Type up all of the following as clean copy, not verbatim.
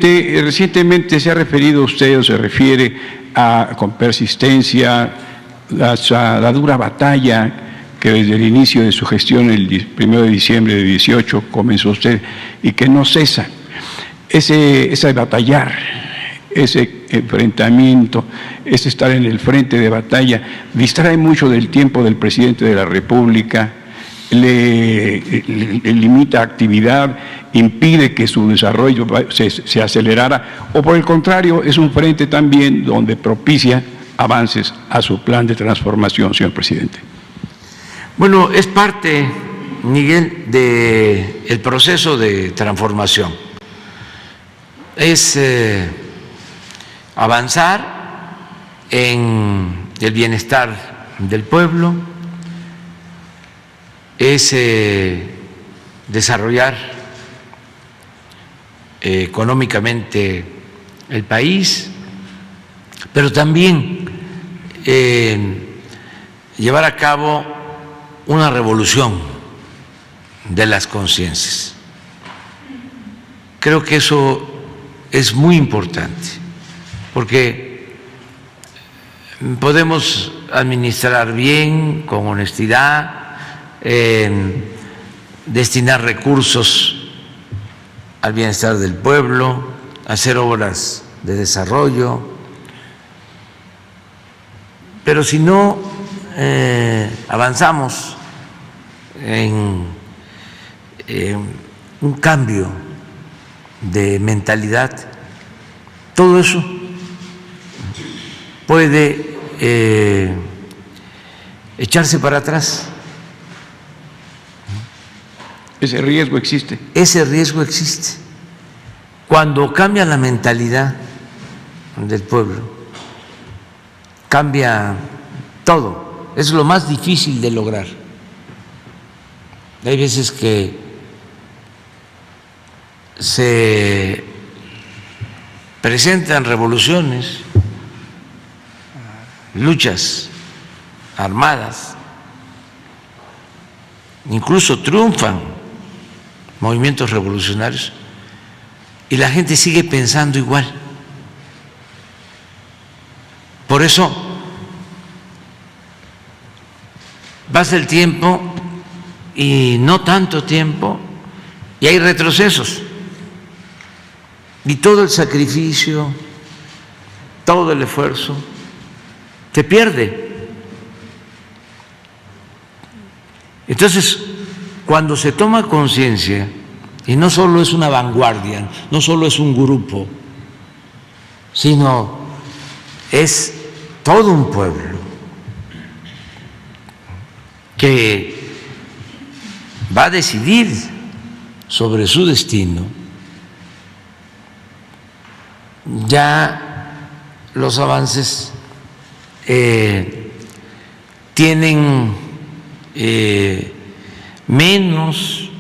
Recientemente se ha referido usted o se refiere con persistencia a la dura batalla que desde el inicio de su gestión, el 1 de diciembre de 18, comenzó usted y que no cesa. Ese batallar, ese enfrentamiento, ese estar en el frente de batalla, distrae mucho del tiempo del presidente de la República, le limita actividad, impide que su desarrollo se acelerara, o por el contrario, es un frente también donde propicia avances a su plan de transformación, señor presidente. Bueno, es parte, Miguel, del proceso de transformación. Es avanzar en el bienestar del pueblo, es desarrollar económicamente el país, pero también llevar a cabo una revolución de las conciencias. Creo que eso es muy importante, porque podemos administrar bien, con honestidad, destinar recursos al bienestar del pueblo, hacer obras de desarrollo, pero si no avanzamos en un cambio de mentalidad, todo eso puede echarse para atrás. Ese riesgo existe. Ese riesgo existe. Cuando cambia la mentalidad del pueblo, cambia todo. Es lo más difícil de lograr. Hay veces que se presentan revoluciones, luchas armadas, incluso triunfan movimientos revolucionarios y la gente sigue pensando igual. Por eso pasa el tiempo y no tanto tiempo y hay retrocesos y todo el sacrificio, todo el esfuerzo se pierde. Entonces, cuando se toma conciencia, y no solo es una vanguardia, no solo es un grupo, sino es todo un pueblo que va a decidir sobre su destino, ya los avances tienen menos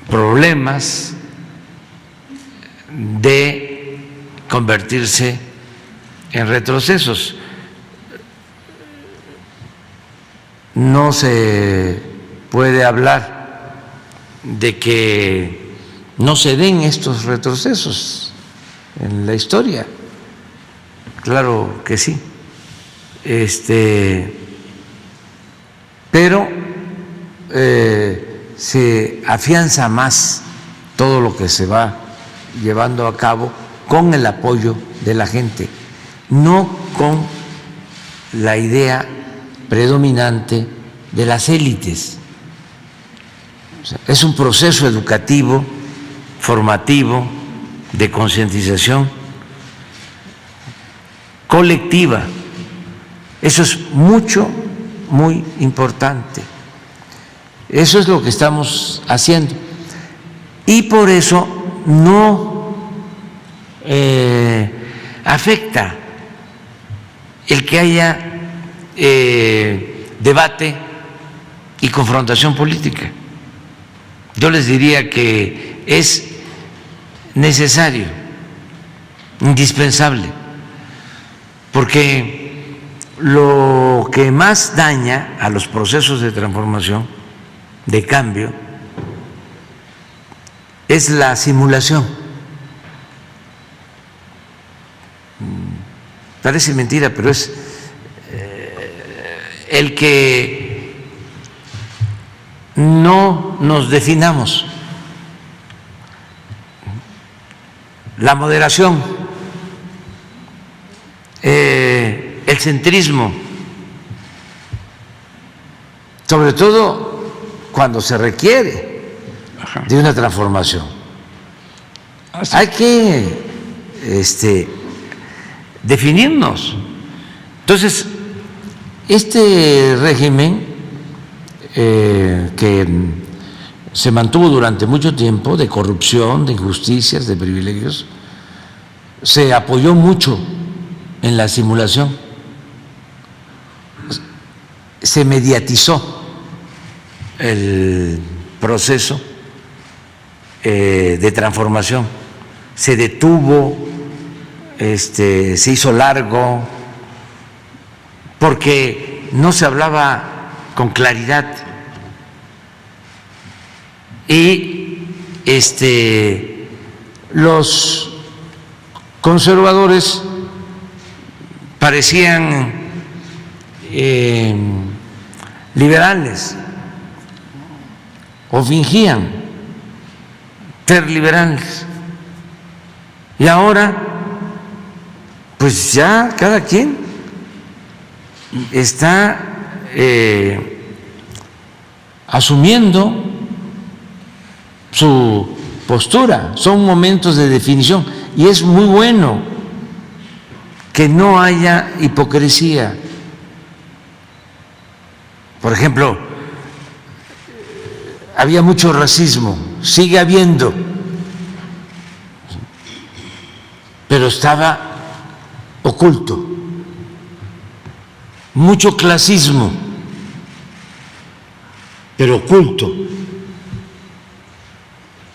problemas de convertirse en retrocesos. No se puede hablar de que no se den estos retrocesos en la historia. Claro que sí. Pero se afianza más todo lo que se va llevando a cabo con el apoyo de la gente, no con la idea predominante de las élites. O sea, es un proceso educativo, formativo, de concientización colectiva. Eso es muy importante. Eso es lo que estamos haciendo. Y por eso no afecta el que haya debate y confrontación política. Yo les diría que es necesario, indispensable, porque lo que más daña a los procesos de transformación, de cambio, es la simulación. Parece mentira, pero es el que no nos definamos. La moderación, el centrismo, sobre todo cuando se requiere de una transformación. Hay que definirnos. Entonces, este régimen que se mantuvo durante mucho tiempo, de corrupción, de injusticias, de privilegios, se apoyó mucho en la simulación, se mediatizó el proceso de transformación, se detuvo, se hizo largo, porque no se hablaba con claridad y los conservadores parecían liberales o fingían ser liberales, y ahora pues ya cada quien está asumiendo su postura. Son momentos de definición y es muy bueno que no haya hipocresía. Por ejemplo, había mucho racismo, sigue habiendo, pero estaba oculto. Mucho clasismo, pero oculto.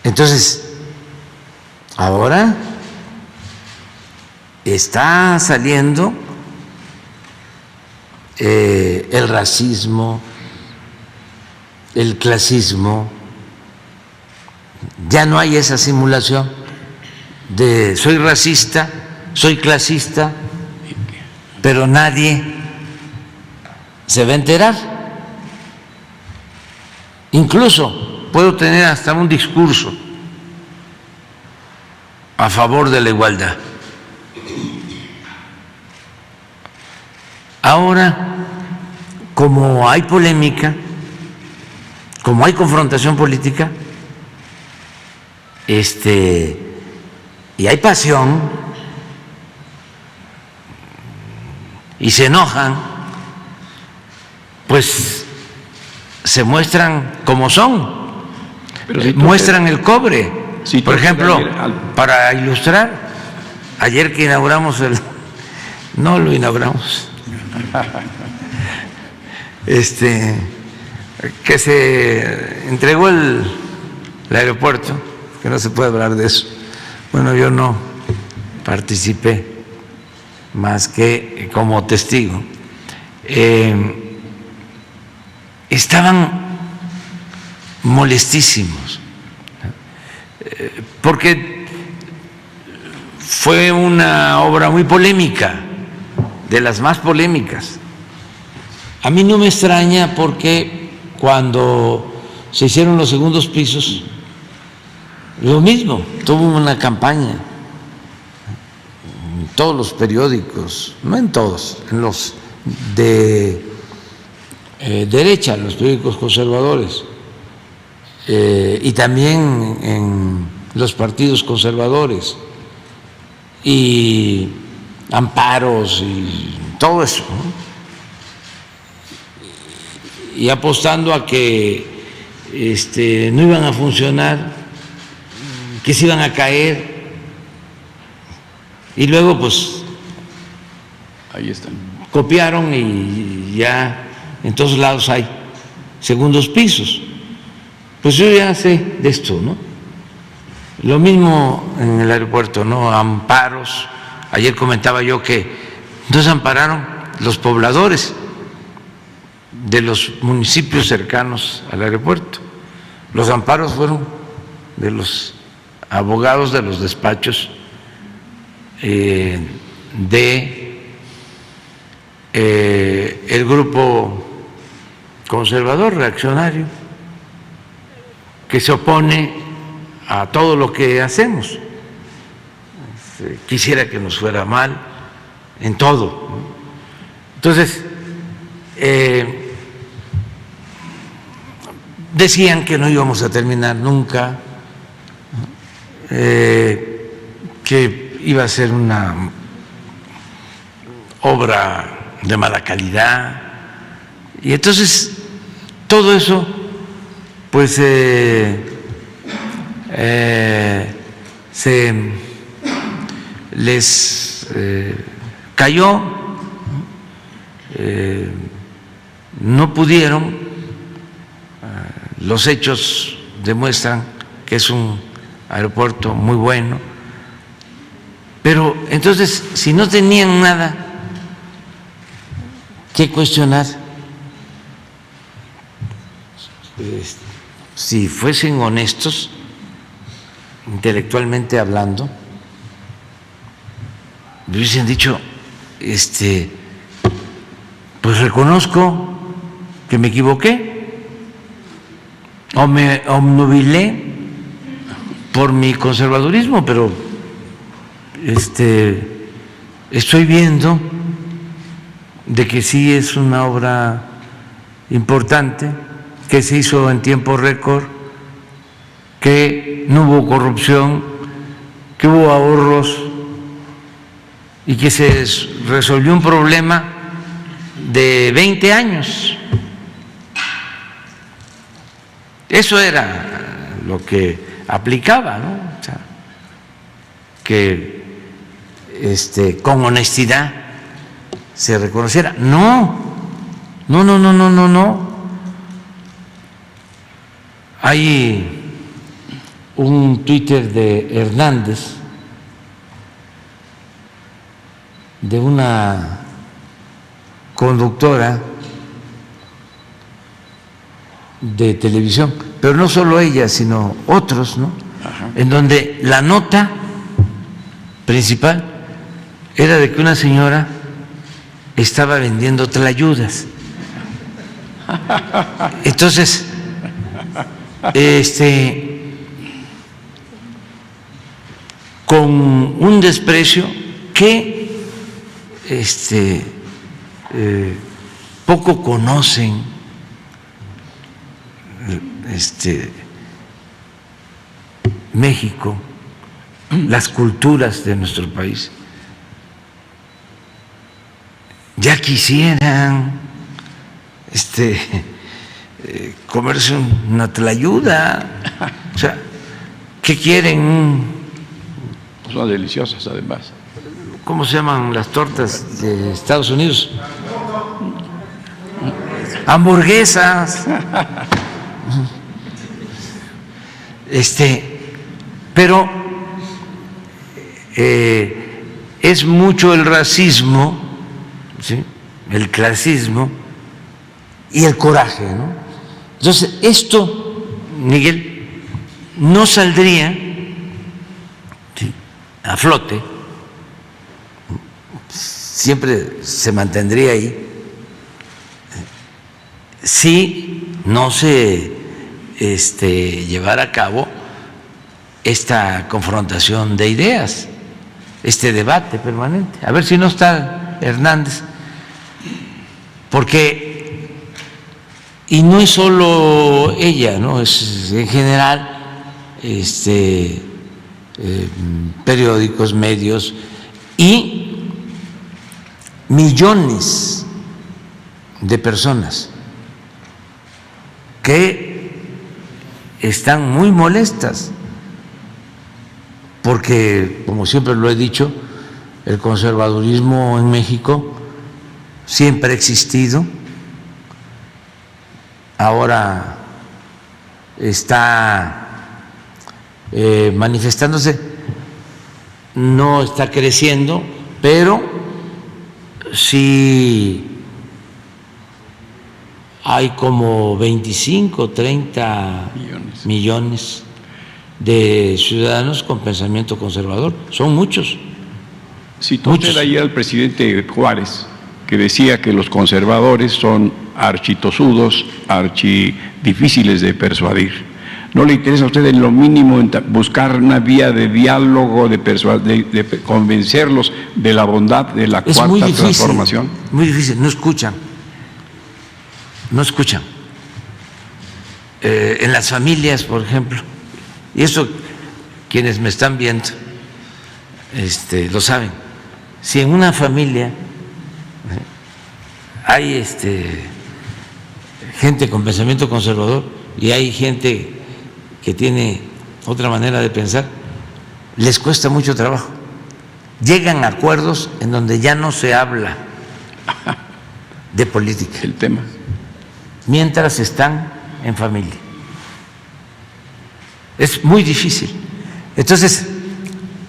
Entonces, ahora está saliendo el racismo, el clasismo. Ya no hay esa simulación de soy racista, soy clasista, pero nadie se va a enterar. Incluso puedo tener hasta un discurso a favor de la igualdad. Ahora, como hay polémica, como hay confrontación política, y hay pasión, y se enojan, pues se muestran como son, pero si muestran el cobre. Si por ejemplo, para ilustrar, ayer que inauguramos no lo inauguramos, que se entregó el aeropuerto, que no se puede hablar de eso. Bueno, yo no participé más que como testigo. Estaban molestísimos porque fue una obra muy polémica, de las más polémicas. A mí no me extraña porque cuando se hicieron los segundos pisos, lo mismo, tuvo una campaña en todos los periódicos, no en todos, en los de derecha, los periódicos conservadores, y también en los partidos conservadores, y amparos y todo eso, ¿no? Y apostando a que no iban a funcionar, que se iban a caer, y luego pues ahí están. Copiaron y ya en todos lados hay segundos pisos. Pues yo ya sé de esto, ¿no? Lo mismo en el aeropuerto, ¿no? Amparos. Ayer comentaba yo que no se ampararon los pobladores de los municipios cercanos al aeropuerto. Los amparos fueron de los abogados de los despachos el grupo conservador, reaccionario, que se opone a todo lo que hacemos. Quisiera que nos fuera mal en todo. Entonces, decían que no íbamos a terminar nunca, que iba a ser una obra de mala calidad, y entonces todo eso pues se les cayó, no pudieron. Los hechos demuestran que es un aeropuerto muy bueno, pero entonces si no tenían nada que cuestionar, si fuesen honestos intelectualmente hablando, me hubiesen dicho, pues reconozco que me equivoqué o me obnubilé por mi conservadurismo, pero estoy viendo de que sí es una obra importante, que se hizo en tiempo récord, que no hubo corrupción, que hubo ahorros y que se resolvió un problema de 20 años. Eso era lo que aplicaba, ¿no? O sea, que con honestidad se reconociera. No. Hay un Twitter de Hernández, de una conductora de televisión, pero no solo ella, sino otros, ¿no? Ajá. En donde la nota principal era de que una señora estaba vendiendo tlayudas. Entonces, con un desprecio que poco conocen México, las culturas de nuestro país. Ya quisieran comerse una tlayuda. O sea, ¿qué quieren? Son deliciosas además. ¿Cómo se llaman las tortas de Estados Unidos? Hamburguesas. Pero es mucho el racismo, ¿sí?, el clasismo y el coraje, ¿no? Entonces, esto, Miguel, no saldría, ¿sí?, a flote, siempre se mantendría ahí si no se llevara a cabo esta confrontación de ideas, este debate permanente. A ver si no está Hernández, porque, y no es solo ella, ¿no?, es en general periódicos, medios y millones de personas que están muy molestas porque, como siempre lo he dicho, el conservadurismo en México siempre ha existido, ahora está manifestándose, no está creciendo, pero sí hay como 25, 30 millones de ciudadanos con pensamiento conservador. Son muchos. Citó usted ayer al presidente Juárez, que decía que los conservadores son architosudos, archidifíciles de persuadir. ¿No le interesa a usted en lo mínimo buscar una vía de diálogo, de convencerlos de la bondad de la cuarta transformación? Muy difícil, no escuchan. No escuchan. En las familias, por ejemplo, y eso quienes me están viendo lo saben. Si en una familia hay gente con pensamiento conservador y hay gente que tiene otra manera de pensar, les cuesta mucho trabajo. Llegan a acuerdos en donde ya no se habla de política. El tema. Mientras están en familia. Es muy difícil. Entonces,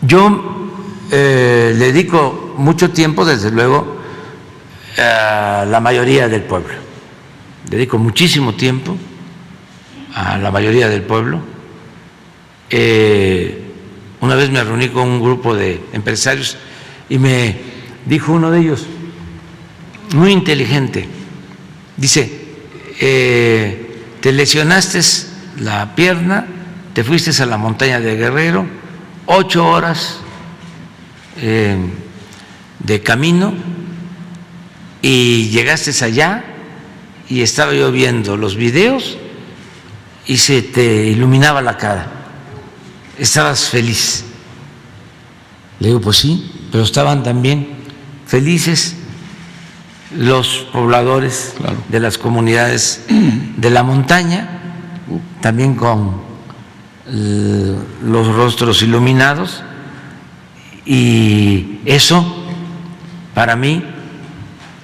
yo le dedico mucho tiempo, desde luego, a la mayoría del pueblo. Dedico muchísimo tiempo a la mayoría del pueblo. Una vez me reuní con un grupo de empresarios y me dijo uno de ellos, muy inteligente, dice, te lesionaste la pierna, te fuiste a la montaña de Guerrero, 8 horas de camino y llegaste allá y estaba yo viendo los videos y se te iluminaba la cara, estabas feliz. Le digo, pues sí, pero estaban también felices los pobladores, claro, de las comunidades de la montaña, también con los rostros iluminados, y eso para mí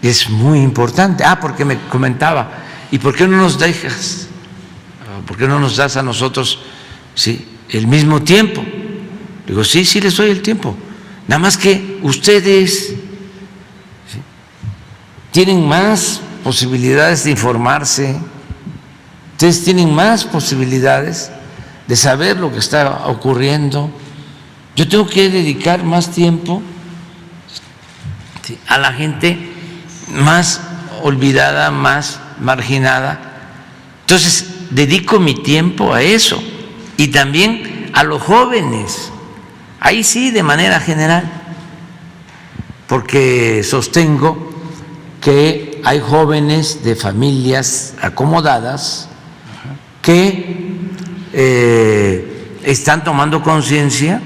es muy importante. Porque me comentaba, ¿y por qué no nos dejas? ¿Por qué no nos das a nosotros el mismo tiempo? Digo, sí les doy el tiempo, nada más que ustedes tienen más posibilidades de informarse, ustedes tienen más posibilidades de saber lo que está ocurriendo. Yo tengo que dedicar más tiempo a la gente más olvidada, más marginada. Entonces, dedico mi tiempo a eso y también a los jóvenes, ahí sí, de manera general, porque sostengo que hay jóvenes de familias acomodadas que están tomando conciencia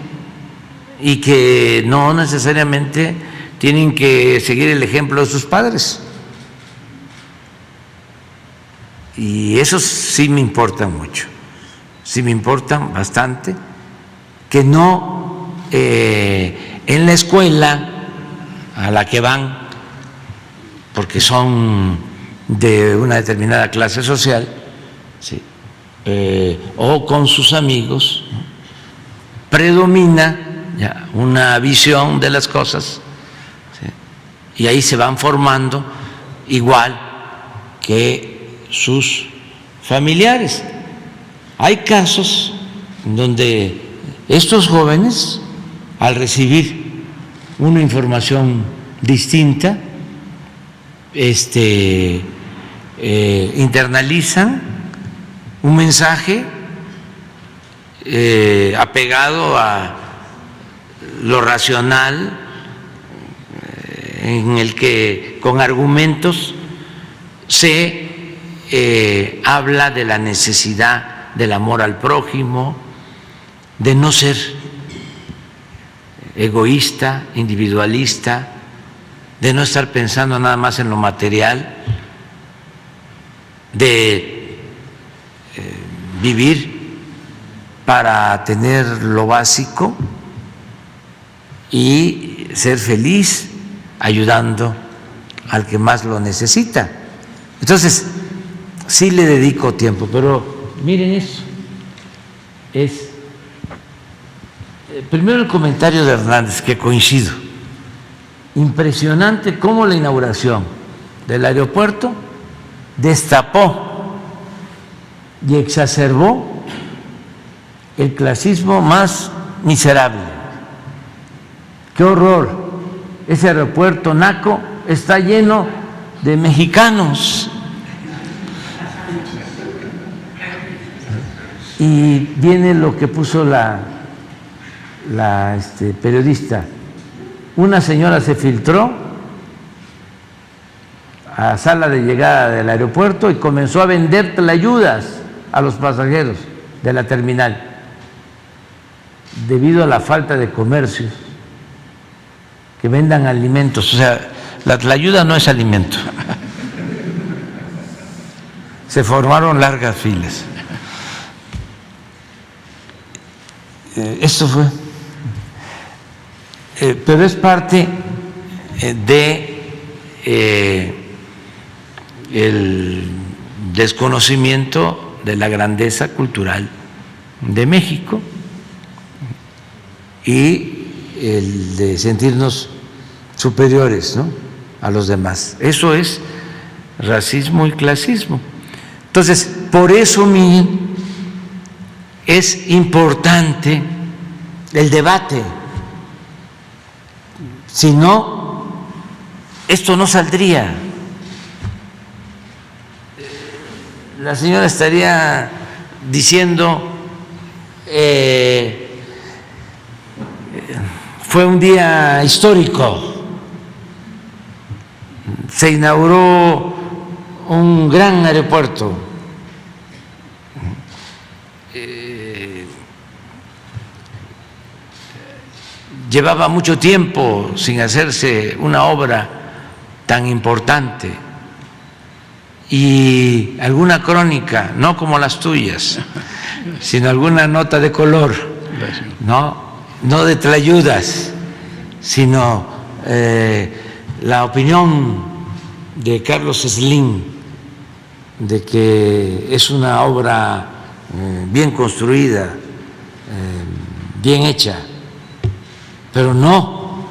y que no necesariamente tienen que seguir el ejemplo de sus padres. Y eso sí me importa mucho, sí me importan bastante, que no en la escuela a la que van, porque son de una determinada clase social, o con sus amigos, predomina una visión de las cosas, y ahí se van formando igual que sus familiares. Hay casos donde estos jóvenes, al recibir una información distinta, internalizan un mensaje apegado a lo racional, en el que con argumentos se habla de la necesidad del amor al prójimo, de no ser egoísta, individualista, de no estar pensando nada más en lo material, de vivir para tener lo básico y ser feliz ayudando al que más lo necesita. Entonces, sí le dedico tiempo, pero miren eso, es primero el comentario de Hernández, que coincido. Impresionante cómo la inauguración del aeropuerto destapó y exacerbó el clasismo más miserable. ¡Qué horror! Ese aeropuerto naco está lleno de mexicanos. Y viene lo que puso la periodista. Una señora se filtró a sala de llegada del aeropuerto y comenzó a vender tlayudas a los pasajeros de la terminal debido a la falta de comercios que vendan alimentos. O sea, la tlayuda no es alimento. Se formaron largas filas. Esto fue, pero es parte de el desconocimiento de la grandeza cultural de México y el de sentirnos superiores, ¿no?, a los demás. Eso es racismo y clasismo. Entonces, por eso, miren, es importante el debate. Si no, esto no saldría. La señora estaría diciendo, fue un día histórico, se inauguró un gran aeropuerto, llevaba mucho tiempo sin hacerse una obra tan importante, y alguna crónica, no como las tuyas, sino alguna nota de color, no de tlayudas, sino la opinión de Carlos Slim de que es una obra bien construida, bien hecha. Pero no.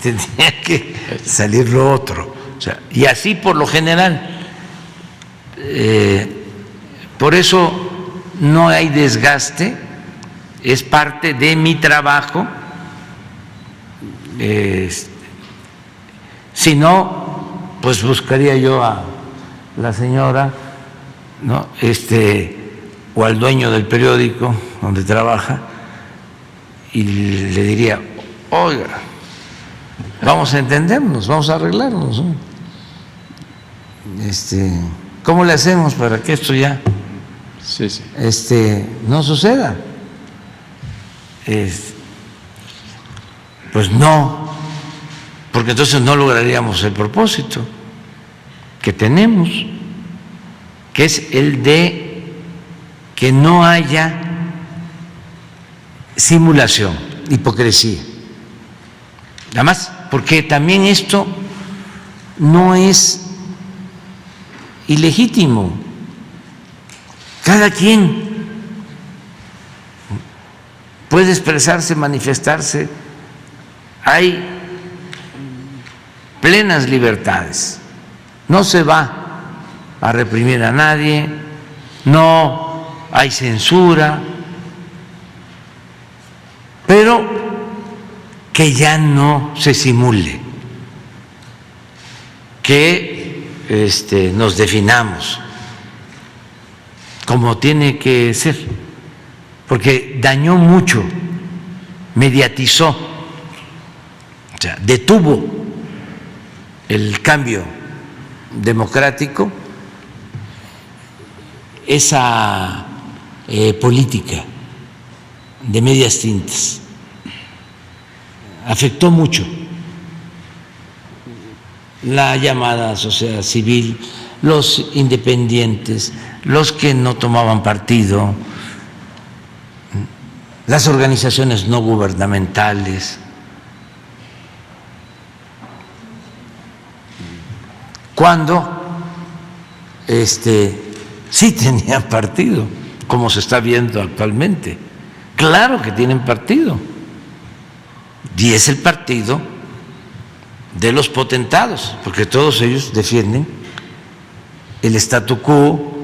Tendría que salir lo otro. O sea, y así por lo general. Por eso no hay desgaste, es parte de mi trabajo. Si no, pues buscaría yo a la señora, ¿no?, o al dueño del periódico donde trabaja, y le diría, oiga, vamos a entendernos, vamos a arreglarnos, ¿no? ¿Cómo le hacemos para que esto ya no suceda? Pues no, porque entonces no lograríamos el propósito que tenemos, que es el de que no haya simulación, hipocresía. Además, porque también esto no es ilegítimo. Cada quien puede expresarse, manifestarse, hay plenas libertades, no se va a reprimir a nadie, no hay censura, pero que ya no se simule, que nos definamos como tiene que ser, porque dañó mucho, mediatizó, o sea, detuvo el cambio democrático, esa política de medias tintas, afectó mucho la llamada sociedad civil, los independientes, los que no tomaban partido, las organizaciones no gubernamentales. Cuando sí tenían partido, como se está viendo actualmente. Claro que tienen partido, y es el partido de los potentados, porque todos ellos defienden el statu quo,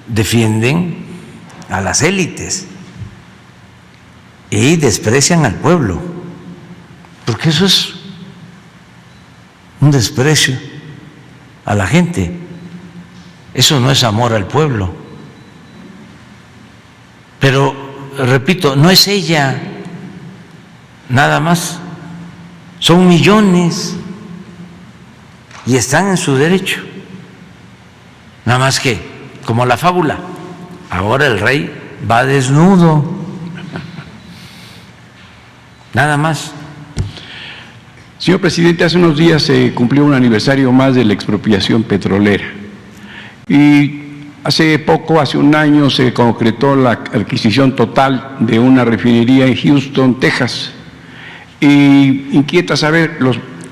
defienden a las élites y desprecian al pueblo, porque eso es un desprecio a la gente. Eso no es amor al pueblo. Pero, repito, no es ella nada más, son millones y están en su derecho. Nada más que, como la fábula, ahora el rey va desnudo, nada más. Señor presidente, hace unos días se cumplió un aniversario más de la expropiación petrolera y hace poco, hace un año, se concretó la adquisición total de una refinería en Houston, Texas. Y inquieta saber,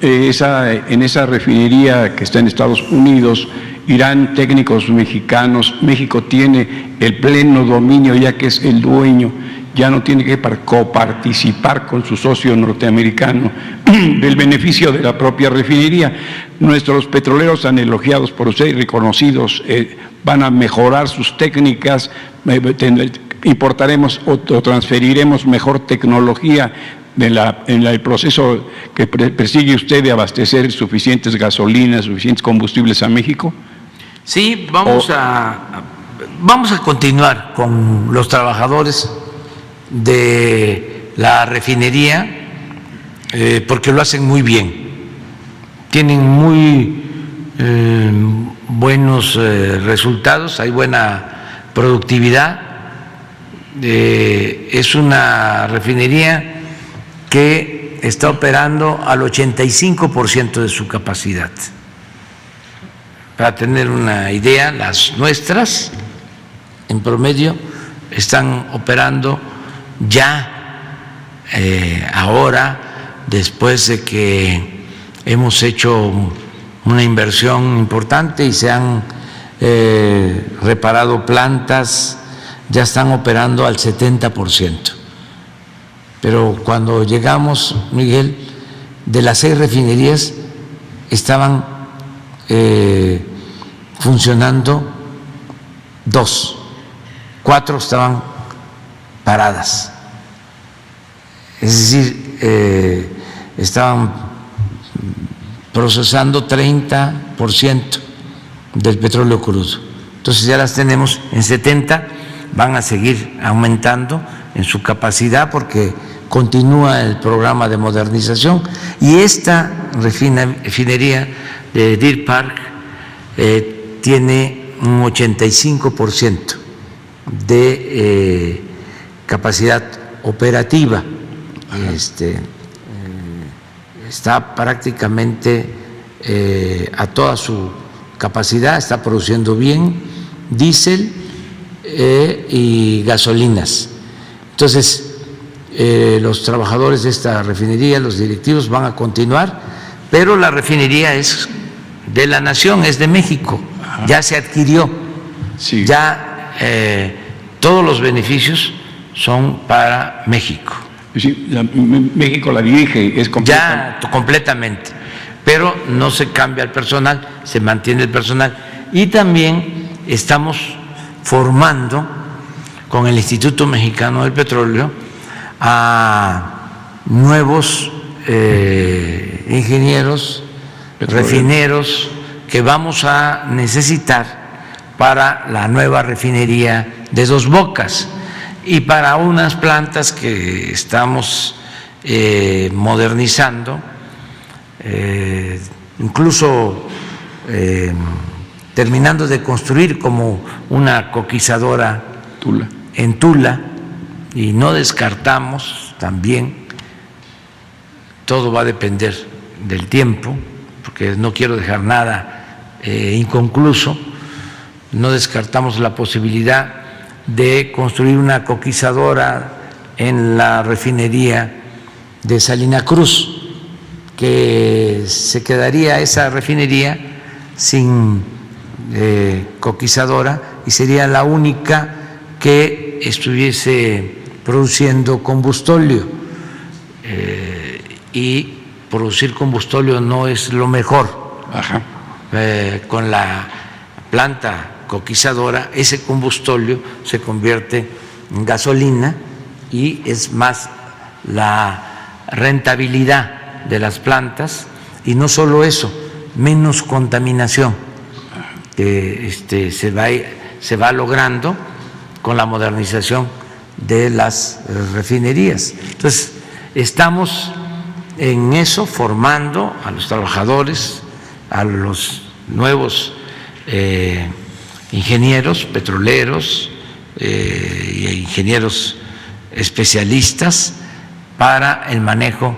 en esa refinería que está en Estados Unidos irán técnicos mexicanos. México tiene el pleno dominio, ya que es el dueño, ya no tiene que coparticipar con su socio norteamericano del beneficio de la propia refinería. Nuestros petroleros tan elogiados por usted y reconocidos van a mejorar sus técnicas, importaremos o transferiremos mejor tecnología en el proceso que persigue usted de abastecer suficientes gasolinas, suficientes combustibles a México. Sí, vamos a continuar con los trabajadores de la refinería porque lo hacen muy bien, tienen muy buenos resultados, hay buena productividad, es una refinería que está operando al 85% de su capacidad. Para tener una idea, las nuestras en promedio están operando ya ahora, después de que hemos hecho una inversión importante y se han reparado plantas, ya están operando al 70%. Pero cuando llegamos, Miguel, de las 6 refinerías estaban funcionando 2, 4 estaban paradas. Es decir, estaban procesando 30% del petróleo crudo. Entonces ya las tenemos en 70, van a seguir aumentando en su capacidad porque continúa el programa de modernización y esta refinería de Deer Park tiene un 85% de capacidad operativa. Está prácticamente a toda su capacidad, está produciendo bien diésel y gasolinas. Entonces, los trabajadores de esta refinería, los directivos van a continuar, pero la refinería es de la nación, es de México, ya se adquirió, sí. Ya todos los beneficios son para México. Sí, México la dirige, es ya completamente, pero no se cambia el personal, se mantiene el personal y también estamos formando con el Instituto Mexicano del Petróleo a nuevos ingenieros refineros que vamos a necesitar para la nueva refinería de Dos Bocas y para unas plantas que estamos modernizando, incluso terminando de construir como una coquizadora en Tula, y no descartamos también, todo va a depender del tiempo, porque no quiero dejar nada inconcluso, no descartamos la posibilidad de construir una coquizadora en la refinería de Salina Cruz, que se quedaría esa refinería sin coquizadora y sería la única que estuviese produciendo combustóleo, y producir combustóleo no es lo mejor. Ajá. Con la planta coquizadora, ese combustóleo se convierte en gasolina y es más la rentabilidad de las plantas, y no solo eso, menos contaminación que se va logrando con la modernización de las refinerías. Entonces, estamos en eso, formando a los trabajadores, a los nuevos ingenieros petroleros e ingenieros especialistas para el manejo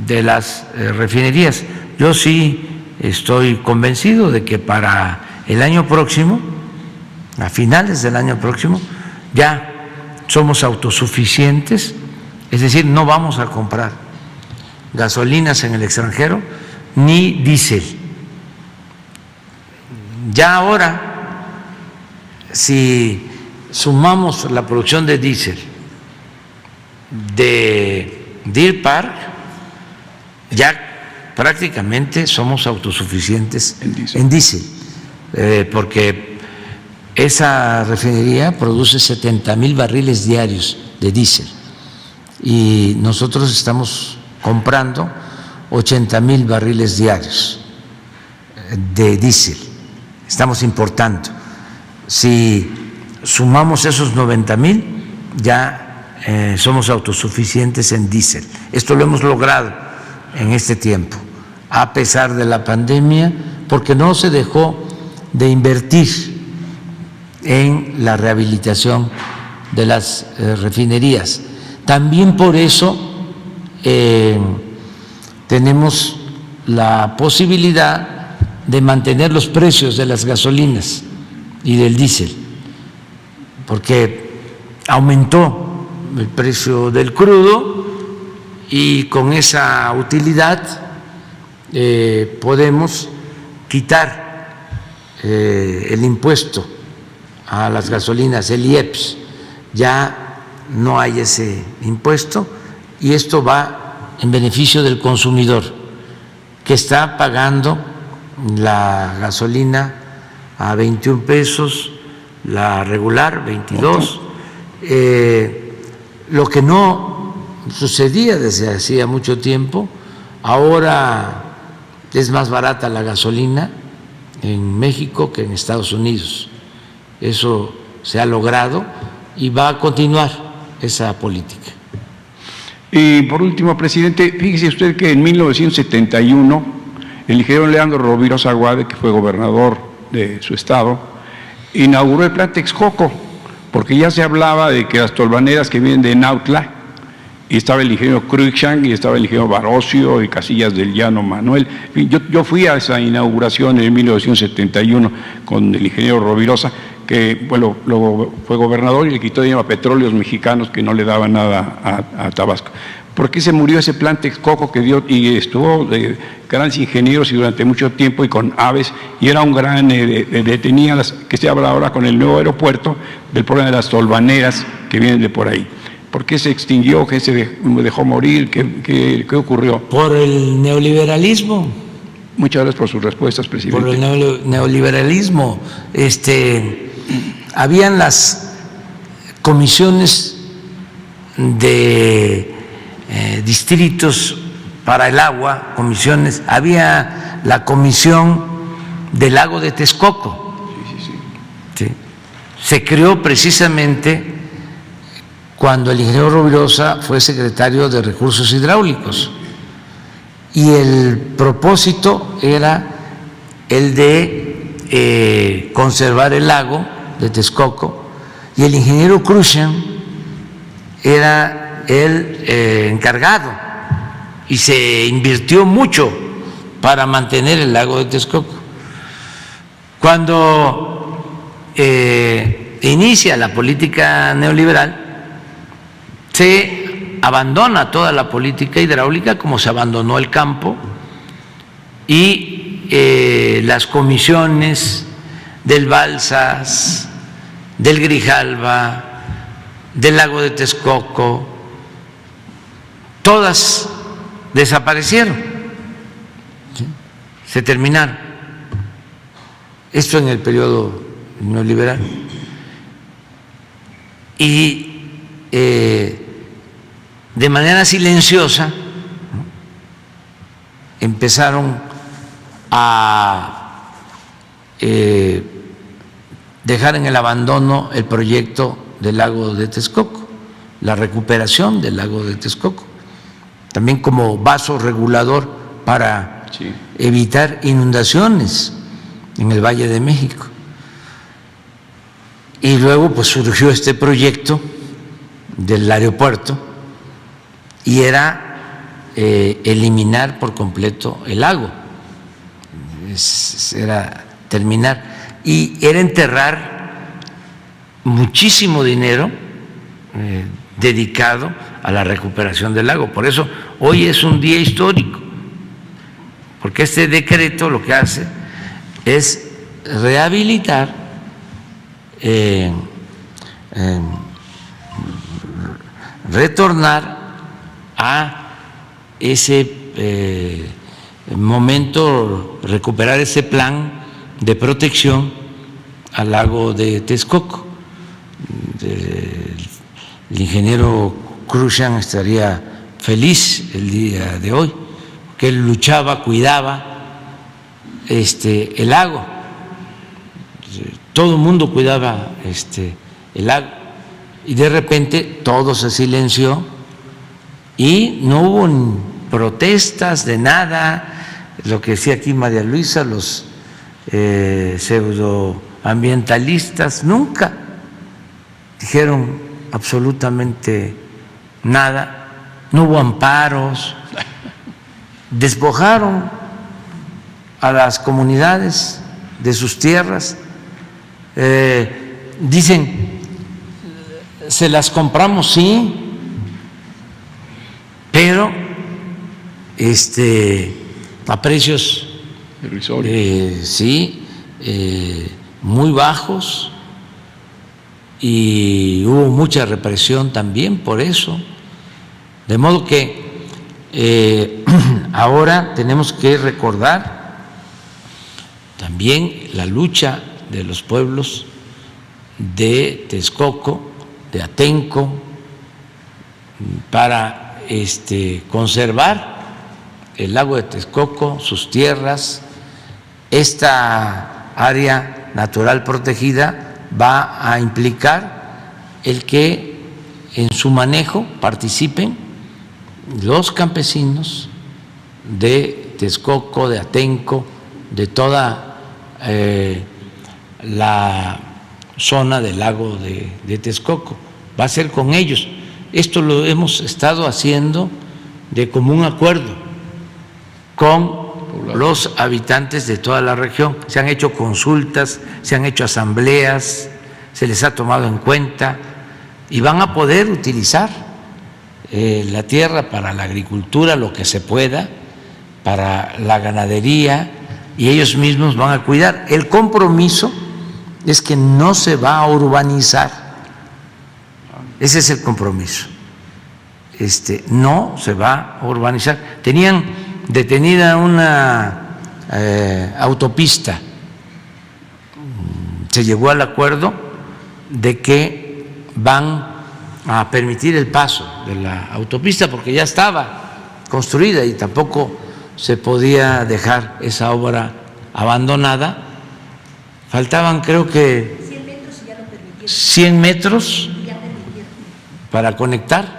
de las refinerías. Yo sí estoy convencido de que para el año próximo, a finales del año próximo, ya somos autosuficientes, es decir, no vamos a comprar gasolinas en el extranjero ni diésel. Ya ahora, si sumamos la producción de diésel de Deer Park, ya prácticamente somos autosuficientes en diésel, porque esa refinería produce 70,000 barriles diarios de diésel y nosotros estamos comprando 80,000 barriles diarios de diésel, estamos importando. Si sumamos esos 90,000, ya somos autosuficientes en diésel. Esto lo hemos logrado en este tiempo, a pesar de la pandemia, porque no se dejó de invertir en la rehabilitación de las refinerías. También por eso tenemos la posibilidad de mantener los precios de las gasolinas y del diésel, porque aumentó el precio del crudo y con esa utilidad podemos quitar el impuesto a las gasolinas, el IEPS. Ya no hay ese impuesto y esto va en beneficio del consumidor, que está pagando la gasolina a 21 pesos, la regular 22, lo que no sucedía desde hacía mucho tiempo. Ahora es más barata la gasolina en México que en Estados Unidos. Eso se ha logrado y va a continuar esa política. Y por último, presidente, fíjese usted que en 1971 el ingeniero Leandro Rovirosa Aguade, que fue gobernador de su estado, inauguró el plan Texcoco, porque ya se hablaba de que las tolvaneras que vienen de Nautla, y estaba el ingeniero Cruikshank, y estaba el ingeniero Barocio, y Casillas del Llano Manuel. Yo fui a esa inauguración en 1971 con el ingeniero Rovirosa, que bueno, luego fue gobernador y le quitó dinero a Petróleos Mexicanos, que no le daba nada a Tabasco. ¿Por qué se murió ese plan Texcoco que dio y estuvo de grandes ingenieros y durante mucho tiempo y con aves, y era un gran, detenía las, que se habla ahora con el nuevo aeropuerto, del problema de las tolvaneras que vienen de por ahí? ¿Por qué se extinguió? ¿Qué se dejó morir? ¿Qué ocurrió? Por el neoliberalismo. Muchas gracias por sus respuestas, presidente. Por el neoliberalismo. Habían las comisiones de distritos para el agua, comisiones. Había la comisión del lago de Texcoco. Sí. Se creó precisamente cuando el ingeniero Rovirosa fue secretario de Recursos Hidráulicos, y el propósito era el de conservar el lago de Texcoco, y el ingeniero Cruikshank era el encargado, y se invirtió mucho para mantener el lago de Texcoco. Cuando inicia la política neoliberal, se abandona toda la política hidráulica, como se abandonó el campo, y las comisiones del Balsas, del Grijalva, del lago de Texcoco, todas desaparecieron, ¿sí? Se terminaron. Esto en el periodo neoliberal. Y de manera silenciosa, ¿no?, empezaron a dejar en el abandono el proyecto del lago de Texcoco, la recuperación del lago de Texcoco, también como vaso regulador para evitar inundaciones en el Valle de México. Y luego pues surgió este proyecto del aeropuerto y era eliminar por completo el lago, era terminar, y era enterrar muchísimo dinero dedicado a la recuperación del lago. Por eso hoy es un día histórico, porque este decreto lo que hace es rehabilitar, retornar a ese momento, recuperar ese plan de protección al lago de Texcoco. El ingeniero Cruzan estaría feliz el día de hoy, que él luchaba, cuidaba el lago, todo el mundo cuidaba el lago, y de repente todo se silenció y no hubo protestas de nada. Lo que decía aquí María Luisa, los pseudoambientalistas nunca dijeron absolutamente nada, no hubo amparos, despojaron a las comunidades de sus tierras, dicen, se las compramos, sí, pero a precios sí, muy bajos, y hubo mucha represión también por eso, de modo que ahora tenemos que recordar también la lucha de los pueblos de Texcoco, de Atenco, para conservar el lago de Texcoco, sus tierras. Esta área natural protegida va a implicar el que en su manejo participen los campesinos de Texcoco, de Atenco, de toda la zona del lago de Texcoco. Va a ser con ellos. Esto lo hemos estado haciendo de común acuerdo con los habitantes de toda la región. Se han hecho consultas, se han hecho asambleas, se les ha tomado en cuenta y van a poder utilizar la tierra para la agricultura, lo que se pueda, para la ganadería, y ellos mismos van a cuidar. El compromiso es que no se va a urbanizar. Ese es el compromiso. No se va a urbanizar. Tenían detenida una autopista. Se llegó al acuerdo de que van a permitir el paso de la autopista porque ya estaba construida y tampoco se podía dejar esa obra abandonada. Faltaban, creo que 100 metros y ya lo permitieron. 100 metros Ya permitieron. para conectar.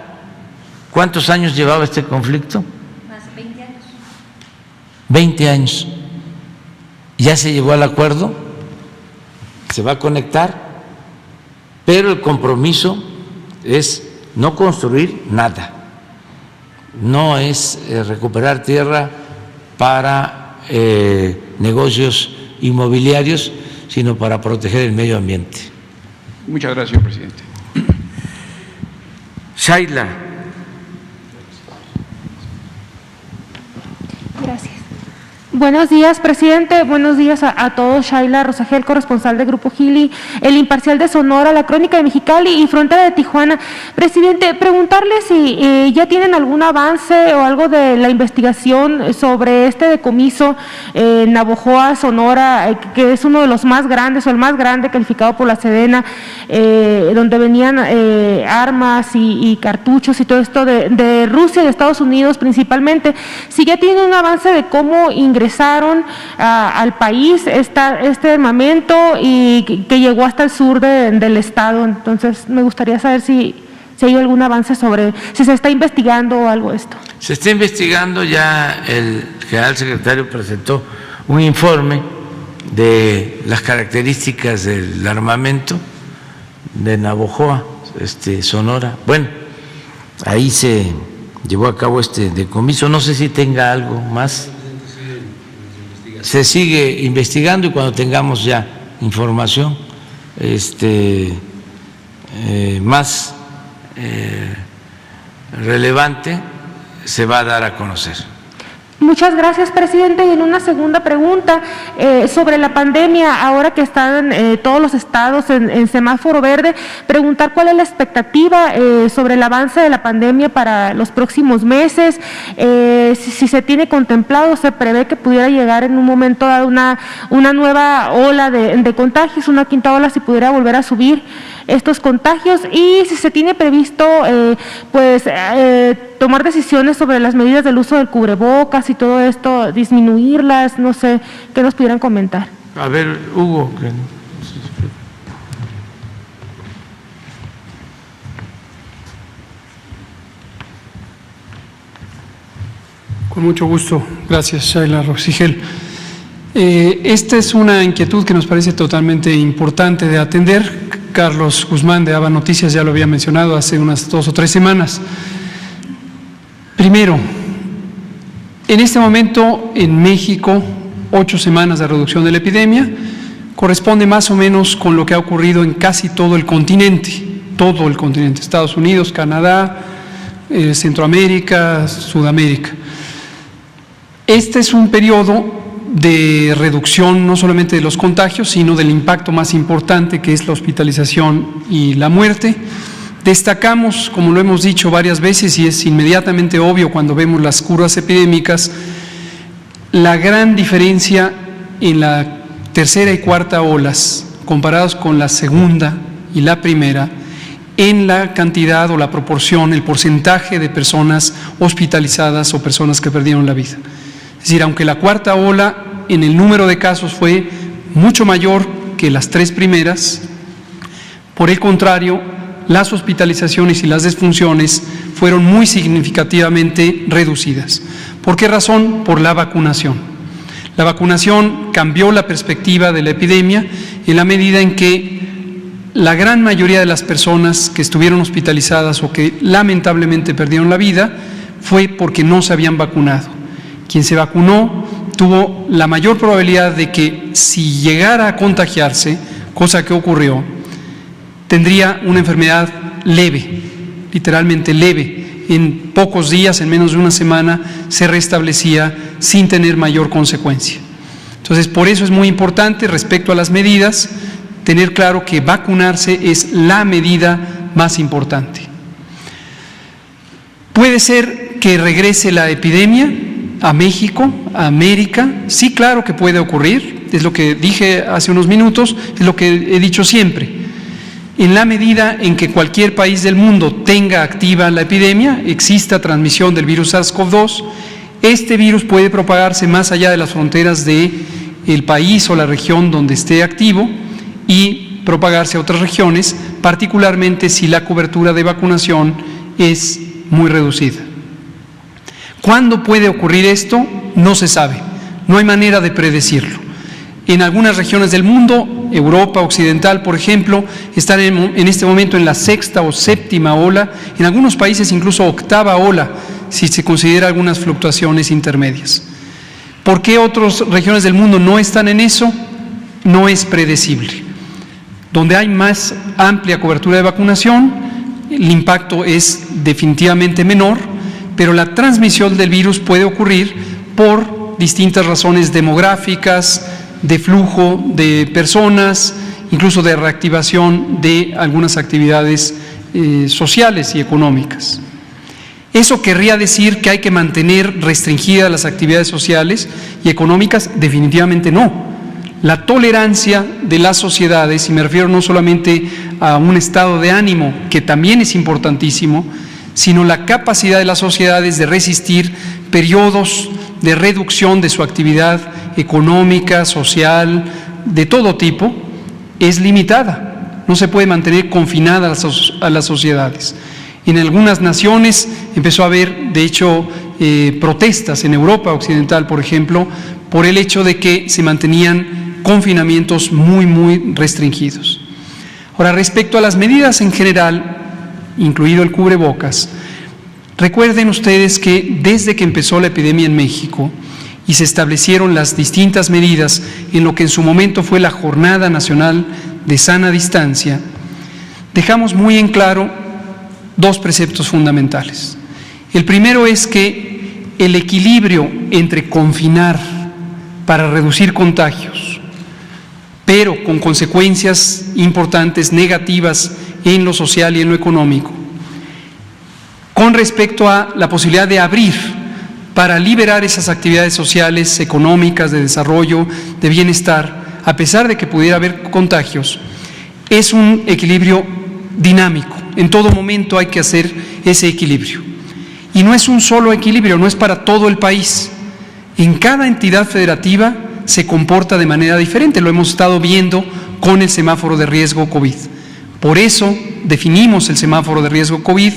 ¿Cuántos años llevaba este conflicto? Más 20 años. 20 años. Ya se llegó al acuerdo, se va a conectar, pero el compromiso es no construir nada, no es recuperar tierra para negocios inmobiliarios, sino para proteger el medio ambiente. Muchas gracias, presidente. Shaila. Gracias. Buenos días, presidente. Buenos días a todos. Shaila Rosagel, corresponsal del Grupo Gili, El Imparcial de Sonora, La Crónica de Mexicali y Frontera de Tijuana. Presidente, preguntarle si ya tienen algún avance o algo de la investigación sobre este decomiso en Navojoa, Sonora, que es uno de los más grandes o el más grande calificado por la Sedena, donde venían armas y cartuchos y todo esto de Rusia y de Estados Unidos principalmente. Si ya tienen un avance de cómo ingresaron al país este armamento y que llegó hasta el sur del estado. Entonces me gustaría saber si hay algún avance sobre, si se está investigando o algo esto. Se está investigando, ya el general secretario presentó un informe de las características del armamento de Navojoa, Sonora. Bueno, ahí se llevó a cabo este decomiso, no sé si tenga algo más. Se sigue investigando y cuando tengamos ya información más relevante se va a dar a conocer. Muchas gracias, presidente. Y en una segunda pregunta sobre la pandemia, ahora que están todos los estados en semáforo verde, preguntar cuál es la expectativa sobre el avance de la pandemia para los próximos meses, si se tiene contemplado, se prevé que pudiera llegar en un momento dado una nueva ola de contagios, una quinta ola, si pudiera volver a subir estos contagios, y si se tiene previsto tomar decisiones sobre las medidas del uso del cubrebocas y todo esto, disminuirlas, no sé, ¿qué nos pudieran comentar? A ver, Hugo. Con mucho gusto. Gracias, Shaila Rosagel. Esta es una inquietud que nos parece totalmente importante de atender. Carlos Guzmán de ABA Noticias ya lo había mencionado hace unas 2 o 3 semanas. Primero, en este momento en México, 8 semanas de reducción de la epidemia, corresponde más o menos con lo que ha ocurrido en casi todo el continente, Estados Unidos, Canadá, Centroamérica, Sudamérica. Este es un periodo de reducción no solamente de los contagios, sino del impacto más importante, que es la hospitalización y la muerte. Destacamos, como lo hemos dicho varias veces y es inmediatamente obvio cuando vemos las curvas epidémicas, la gran diferencia en la tercera y cuarta olas comparados con la segunda y la primera en la cantidad o la proporción, el porcentaje de personas hospitalizadas o personas que perdieron la vida. Es decir, aunque la cuarta ola en el número de casos fue mucho mayor que las 3 primeras, por el contrario, las hospitalizaciones y las defunciones fueron muy significativamente reducidas. ¿Por qué razón? Por la vacunación. La vacunación cambió la perspectiva de la epidemia en la medida en que la gran mayoría de las personas que estuvieron hospitalizadas o que lamentablemente perdieron la vida fue porque no se habían vacunado. Quien se vacunó tuvo la mayor probabilidad de que si llegara a contagiarse, cosa que ocurrió, tendría una enfermedad leve, literalmente leve. En pocos días, en menos de una semana, se restablecía sin tener mayor consecuencia. Entonces, por eso es muy importante, respecto a las medidas, tener claro que vacunarse es la medida más importante. Puede ser que regrese la epidemia a México, a América. Sí, claro que puede ocurrir, es lo que dije hace unos minutos, es lo que he dicho siempre. En la medida en que cualquier país del mundo tenga activa la epidemia, exista transmisión del virus SARS-CoV-2, este virus puede propagarse más allá de las fronteras del país o la región donde esté activo y propagarse a otras regiones, particularmente si la cobertura de vacunación es muy reducida. ¿Cuándo puede ocurrir esto? No se sabe, no hay manera de predecirlo. En algunas regiones del mundo, Europa Occidental, por ejemplo, están en este momento en la 6ª o 7ª ola, en algunos países incluso 8ª ola, si se considera algunas fluctuaciones intermedias. ¿Por qué otras regiones del mundo no están en eso? No es predecible. Donde hay más amplia cobertura de vacunación, el impacto es definitivamente menor, pero la transmisión del virus puede ocurrir por distintas razones demográficas, de flujo de personas, incluso de reactivación de algunas actividades sociales y económicas. ¿Eso querría decir que hay que mantener restringidas las actividades sociales y económicas? Definitivamente no. La tolerancia de las sociedades, y me refiero no solamente a un estado de ánimo, que también es importantísimo, sino la capacidad de las sociedades de resistir periodos de reducción de su actividad económica, social, de todo tipo, es limitada. No se puede mantener confinada a las sociedades. En algunas naciones empezó a haber, de hecho, protestas en Europa Occidental, por ejemplo, por el hecho de que se mantenían confinamientos muy restringidos. Ahora, respecto a las medidas en general, incluido el cubrebocas, recuerden ustedes que desde que empezó la epidemia en México y se establecieron las distintas medidas en lo que en su momento fue la Jornada Nacional de Sana Distancia, dejamos muy en claro dos preceptos fundamentales. El primero es que el equilibrio entre confinar para reducir contagios, pero con consecuencias importantes negativas en lo social y en lo económico, con respecto a la posibilidad de abrir para liberar esas actividades sociales, económicas, de desarrollo, de bienestar, a pesar de que pudiera haber contagios, es un equilibrio dinámico. En todo momento hay que hacer ese equilibrio. Y no es un solo equilibrio, no es para todo el país. En cada entidad federativa se comporta de manera diferente, lo hemos estado viendo con el semáforo de riesgo COVID. Por eso definimos el semáforo de riesgo COVID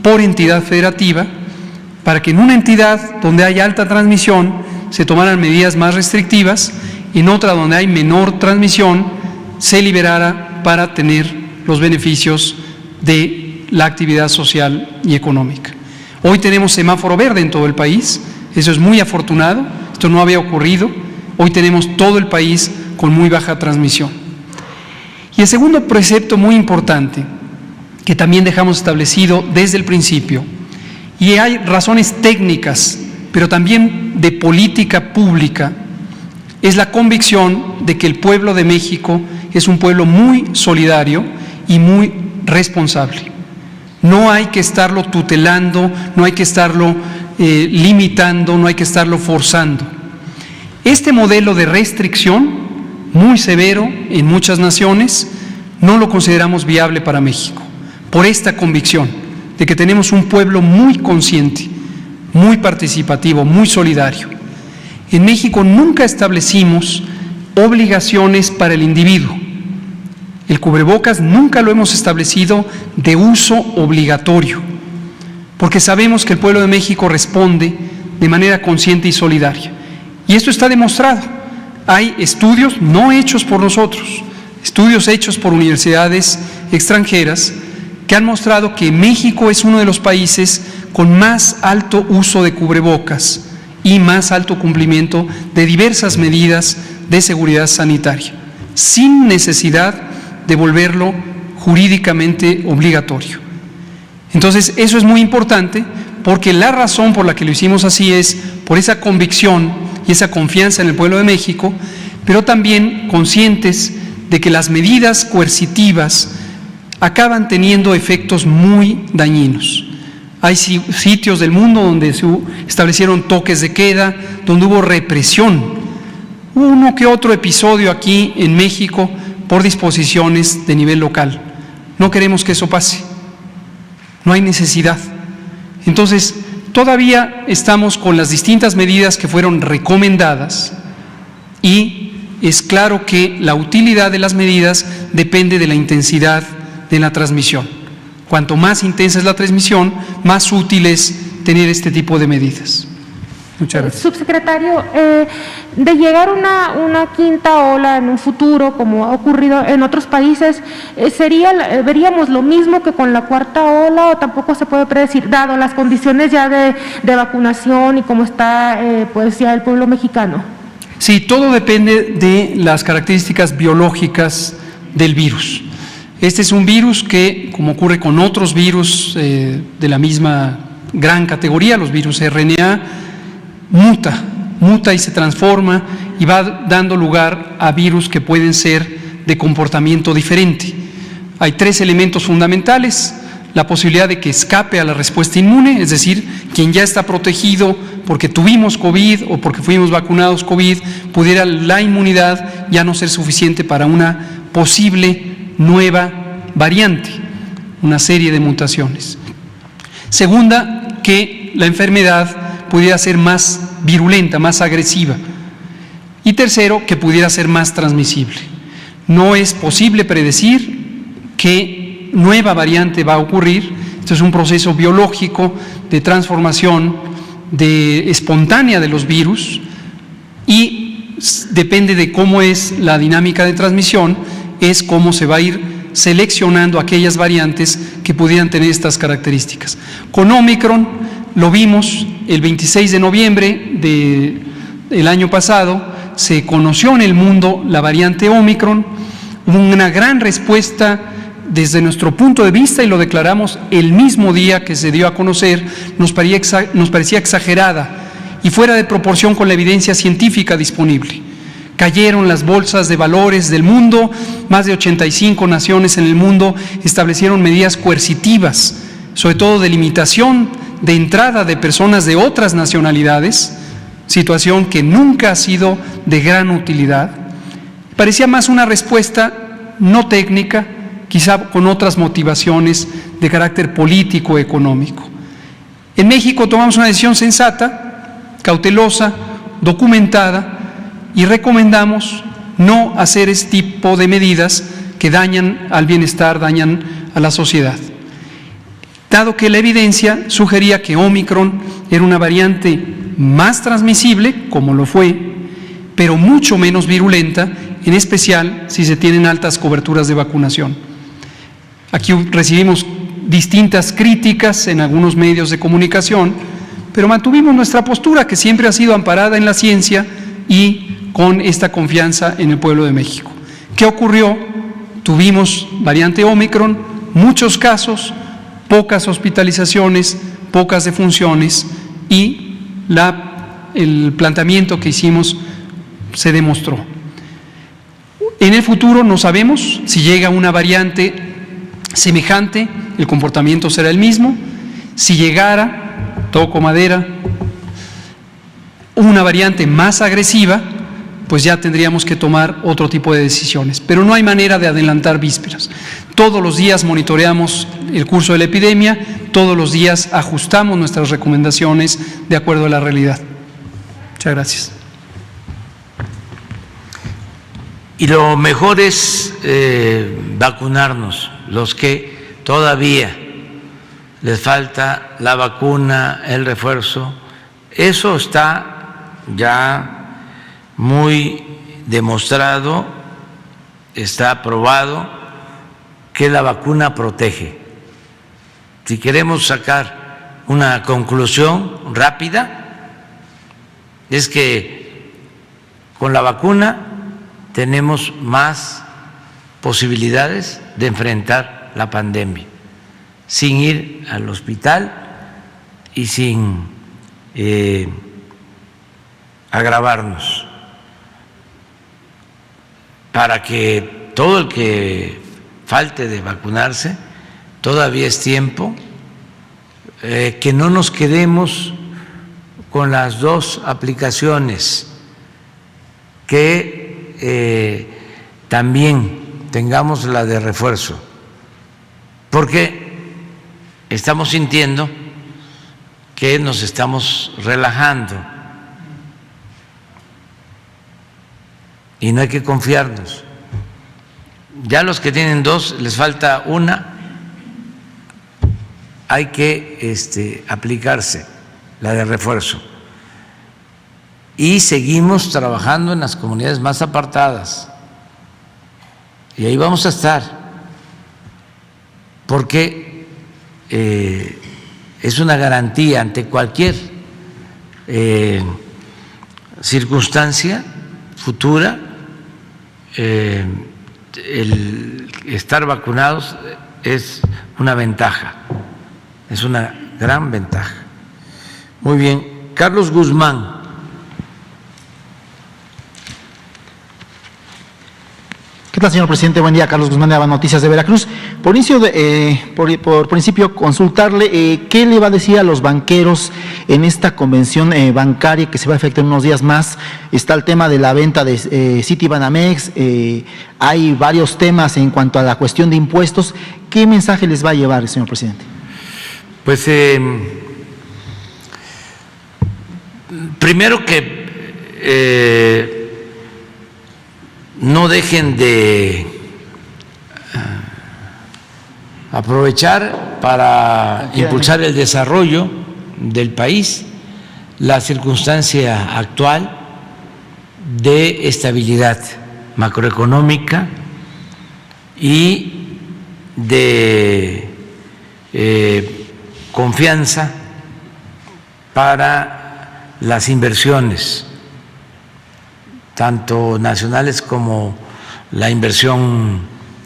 por entidad federativa, para que en una entidad donde hay alta transmisión se tomaran medidas más restrictivas, en otra donde hay menor transmisión se liberara para tener los beneficios de la actividad social y económica. Hoy tenemos semáforo verde en todo el país, eso es muy afortunado, esto no había ocurrido, hoy tenemos todo el país con muy baja transmisión. Y el segundo precepto muy importante, que también dejamos establecido desde el principio, y hay razones técnicas, pero también de política pública, es la convicción de que el pueblo de México es un pueblo muy solidario y muy responsable. No hay que estarlo tutelando, no hay que estarlo limitando, no hay que estarlo forzando. Este modelo de restricción, muy severo en muchas naciones, no lo consideramos viable para México, por esta convicción de que tenemos un pueblo muy consciente, muy participativo, muy solidario. En México nunca establecimos obligaciones para el individuo. El cubrebocas nunca lo hemos establecido de uso obligatorio, porque sabemos que el pueblo de México responde de manera consciente y solidaria. Y esto está demostrado. Hay estudios no hechos por nosotros, estudios hechos por universidades extranjeras que han mostrado que México es uno de los países con más alto uso de cubrebocas y más alto cumplimiento de diversas medidas de seguridad sanitaria, sin necesidad de volverlo jurídicamente obligatorio. Entonces, eso es muy importante porque la razón por la que lo hicimos así es por esa convicción y esa confianza en el pueblo de México, pero también conscientes de que las medidas coercitivas acaban teniendo efectos muy dañinos. Hay sitios del mundo donde se establecieron toques de queda, donde hubo represión. Hubo uno que otro episodio aquí en México por disposiciones de nivel local. No queremos que eso pase. No hay necesidad. Entonces, todavía estamos con las distintas medidas que fueron recomendadas y es claro que la utilidad de las medidas depende de la intensidad de la transmisión. Cuanto más intensa es la transmisión, más útil es tener este tipo de medidas. Muchas gracias. Subsecretario, de llegar una quinta ola en un futuro, como ha ocurrido en otros países, ¿veríamos lo mismo que con la cuarta ola o tampoco se puede predecir, dado las condiciones ya de vacunación y cómo está pues ya el pueblo mexicano? Sí, todo depende de las características biológicas del virus. Este es un virus que, como ocurre con otros virus de la misma gran categoría, los virus RNA, muta muta y se transforma y va dando lugar a virus que pueden ser de comportamiento diferente. Hay 3 elementos fundamentales: la posibilidad de que escape a la respuesta inmune, es decir, quien ya está protegido porque tuvimos COVID o porque fuimos vacunados COVID, pudiera la inmunidad ya no ser suficiente para una posible nueva variante, una serie de mutaciones. Segunda, que la enfermedad pudiera ser más virulenta, más agresiva. Y tercero, que pudiera ser más transmisible. No es posible predecir qué nueva variante va a ocurrir. Esto es un proceso biológico de transformación espontánea de los virus y depende de cómo es la dinámica de transmisión, es cómo se va a ir seleccionando aquellas variantes que pudieran tener estas características. Con Omicron lo vimos el 26 de noviembre del año pasado, se conoció en el mundo la variante Omicron, hubo una gran respuesta desde nuestro punto de vista y lo declaramos el mismo día que se dio a conocer. Nos parecía exagerada y fuera de proporción con la evidencia científica disponible. Cayeron las bolsas de valores del mundo, más de 85 naciones en el mundo establecieron medidas coercitivas, sobre todo de limitación de entrada de personas de otras nacionalidades, situación que nunca ha sido de gran utilidad. Parecía más una respuesta no técnica, quizá con otras motivaciones de carácter político o económico. En México tomamos una decisión sensata, cautelosa, documentada, y recomendamos no hacer este tipo de medidas que dañan al bienestar, dañan a la sociedad. Dado que la evidencia sugería que Omicron era una variante más transmisible, como lo fue, pero mucho menos virulenta, en especial si se tienen altas coberturas de vacunación. Aquí recibimos distintas críticas en algunos medios de comunicación, pero mantuvimos nuestra postura, que siempre ha sido amparada en la ciencia y con esta confianza en el pueblo de México. ¿Qué ocurrió? Tuvimos variante Omicron, muchos casos, pocas hospitalizaciones, pocas defunciones y el planteamiento que hicimos se demostró. En el futuro no sabemos si llega una variante semejante, el comportamiento será el mismo. Si llegara, toco madera, una variante más agresiva, pues ya tendríamos que tomar otro tipo de decisiones. Pero no hay manera de adelantar vísperas. Todos los días monitoreamos el curso de la epidemia, todos los días ajustamos nuestras recomendaciones de acuerdo a la realidad. Muchas gracias. Y lo mejor es vacunarnos, los que todavía les falta la vacuna, el refuerzo. Eso está ya muy demostrado, está probado que la vacuna protege. Si queremos sacar una conclusión rápida, es que con la vacuna tenemos más posibilidades de enfrentar la pandemia, sin ir al hospital y sin agravarnos. Para que todo el que falte de vacunarse, todavía es tiempo, que no nos quedemos con las 2 aplicaciones, que también tengamos la de refuerzo, porque estamos sintiendo que nos estamos relajando y no hay que confiarnos. Ya los que tienen 2 les falta una, hay que aplicarse la de refuerzo. Y seguimos trabajando en las comunidades más apartadas. Y ahí vamos a estar, porque es una garantía ante cualquier circunstancia futura. El estar vacunados es una ventaja, es una gran ventaja. Muy bien, Carlos Guzmán. ¿Qué tal, señor presidente? Buen día, Carlos Guzmán de Aba Noticias de Veracruz. Por principio, consultarle qué le va a decir a los banqueros en esta convención bancaria que se va a efectuar en unos días más. Está el tema de la venta de Citibanamex, hay varios temas en cuanto a la cuestión de impuestos. ¿Qué mensaje les va a llevar, señor presidente? Pues primero que no dejen de aprovechar para impulsar el desarrollo del país la circunstancia actual de estabilidad macroeconómica y de confianza para las inversiones, tanto nacionales como la inversión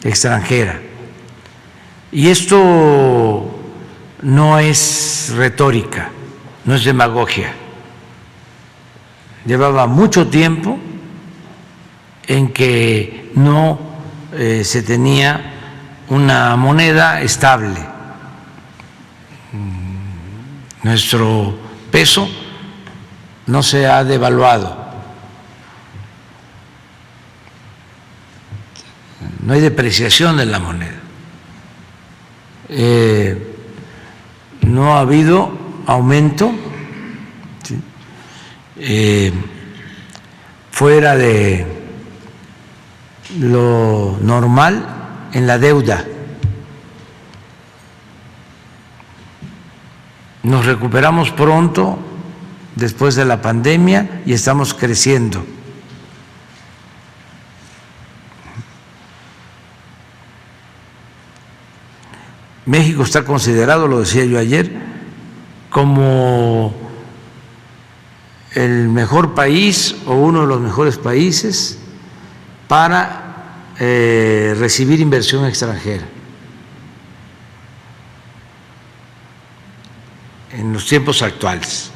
extranjera. Y esto no es retórica, no es demagogia. Llevaba mucho tiempo en que no se tenía una moneda estable. Nuestro peso no se ha devaluado. No hay depreciación de la moneda. No ha habido aumento, ¿sí? Fuera de lo normal en la deuda. Nos recuperamos pronto después de la pandemia y estamos creciendo. México está considerado, lo decía yo ayer, como el mejor país o uno de los mejores países para recibir inversión extranjera. En los tiempos actuales.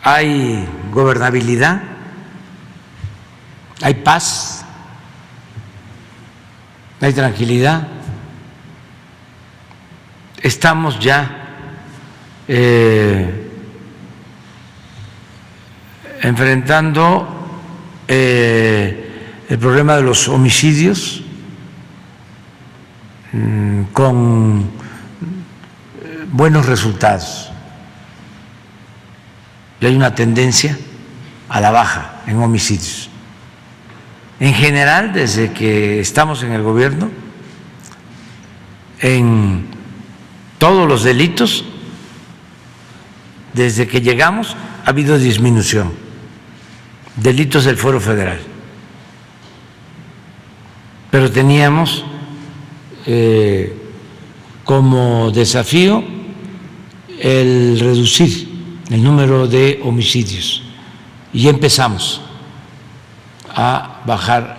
Hay gobernabilidad, hay paz, hay tranquilidad. Estamos ya enfrentando el problema de los homicidios con buenos resultados. Y hay una tendencia a la baja en homicidios. En general, desde que estamos en el gobierno, en todos los delitos, desde que llegamos, ha habido disminución. Delitos del Fuero Federal. Pero teníamos como desafío el reducir el número de homicidios y empezamos a bajar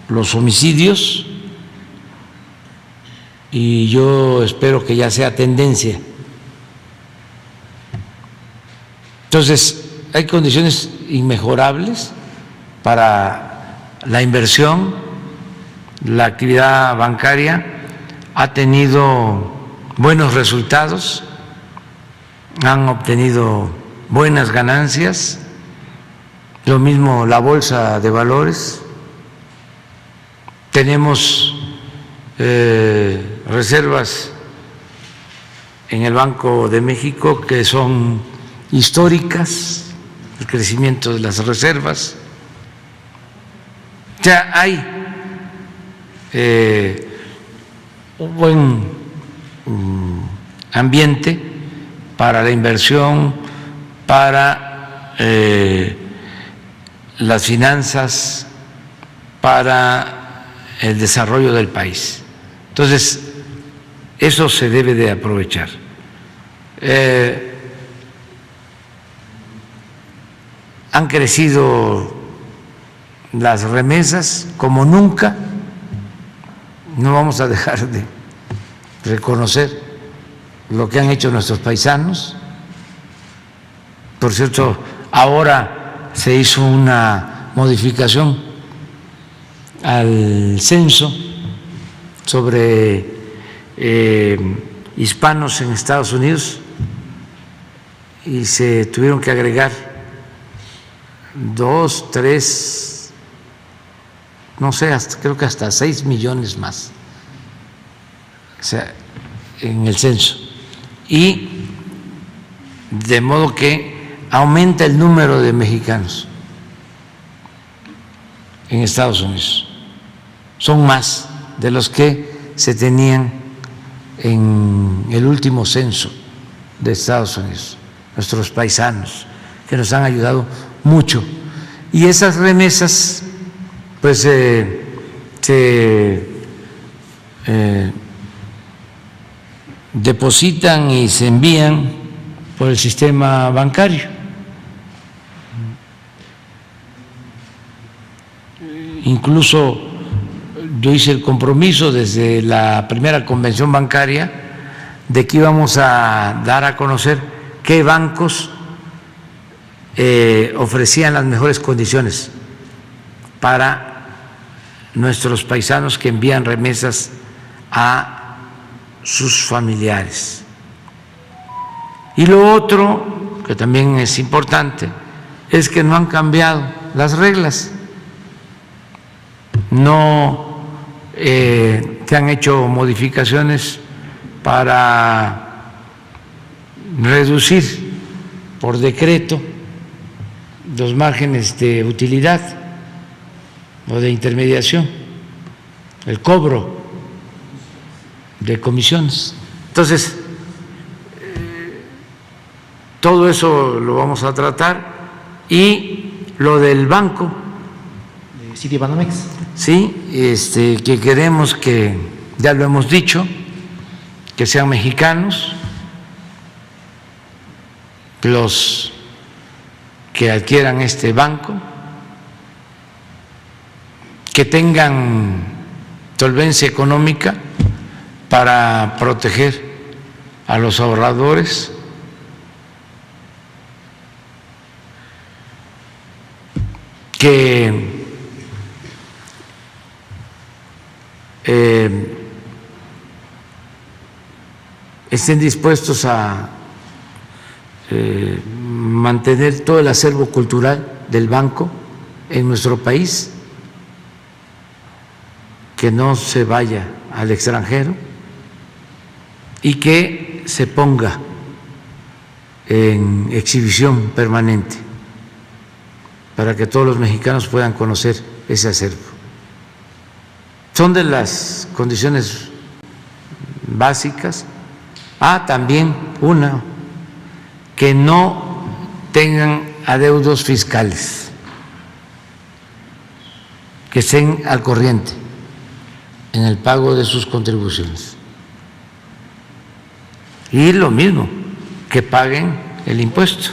los homicidios y yo espero que ya sea tendencia. Entonces, hay condiciones inmejorables para la inversión. La actividad bancaria ha tenido buenos resultados, han obtenido buenas ganancias, lo mismo la bolsa de valores. Tenemos reservas en el Banco de México que son históricas, el crecimiento de las reservas. Ya hay un buen ambiente para la inversión, para las finanzas, para el desarrollo del país. Entonces, eso se debe de aprovechar. Han crecido las remesas como nunca. No vamos a dejar de reconocer lo que han hecho nuestros paisanos. Por cierto, ahora se hizo una modificación al censo sobre hispanos en Estados Unidos y se tuvieron que agregar 2, 3, no sé, creo que hasta 6 millones más, o sea, en el censo. Y de modo que aumenta el número de mexicanos en Estados Unidos. Son más de los que se tenían en el último censo de Estados Unidos, nuestros paisanos, que nos han ayudado mucho. Y esas remesas, pues, se depositan y se envían por el sistema bancario. Incluso yo hice el compromiso desde la primera convención bancaria de que íbamos a dar a conocer qué bancos ofrecían las mejores condiciones para nuestros paisanos que envían remesas a sus familiares. Y lo otro, que también es importante, es que no han cambiado las reglas, no se han hecho modificaciones para reducir por decreto los márgenes de utilidad o de intermediación, el cobro de comisiones. Entonces, todo eso lo vamos a tratar. Y lo del banco, Citibanamex. sí, que queremos que, ya lo hemos dicho, que sean mexicanos los que adquieran este banco, que tengan solvencia económica para proteger a los ahorradores, que estén dispuestos a mantener todo el acervo cultural del banco en nuestro país, que no se vaya al extranjero y que se ponga en exhibición permanente para que todos los mexicanos puedan conocer ese acervo. Son de las condiciones básicas. También una, que no tengan adeudos fiscales, que estén al corriente en el pago de sus contribuciones. Y lo mismo, que paguen el impuesto,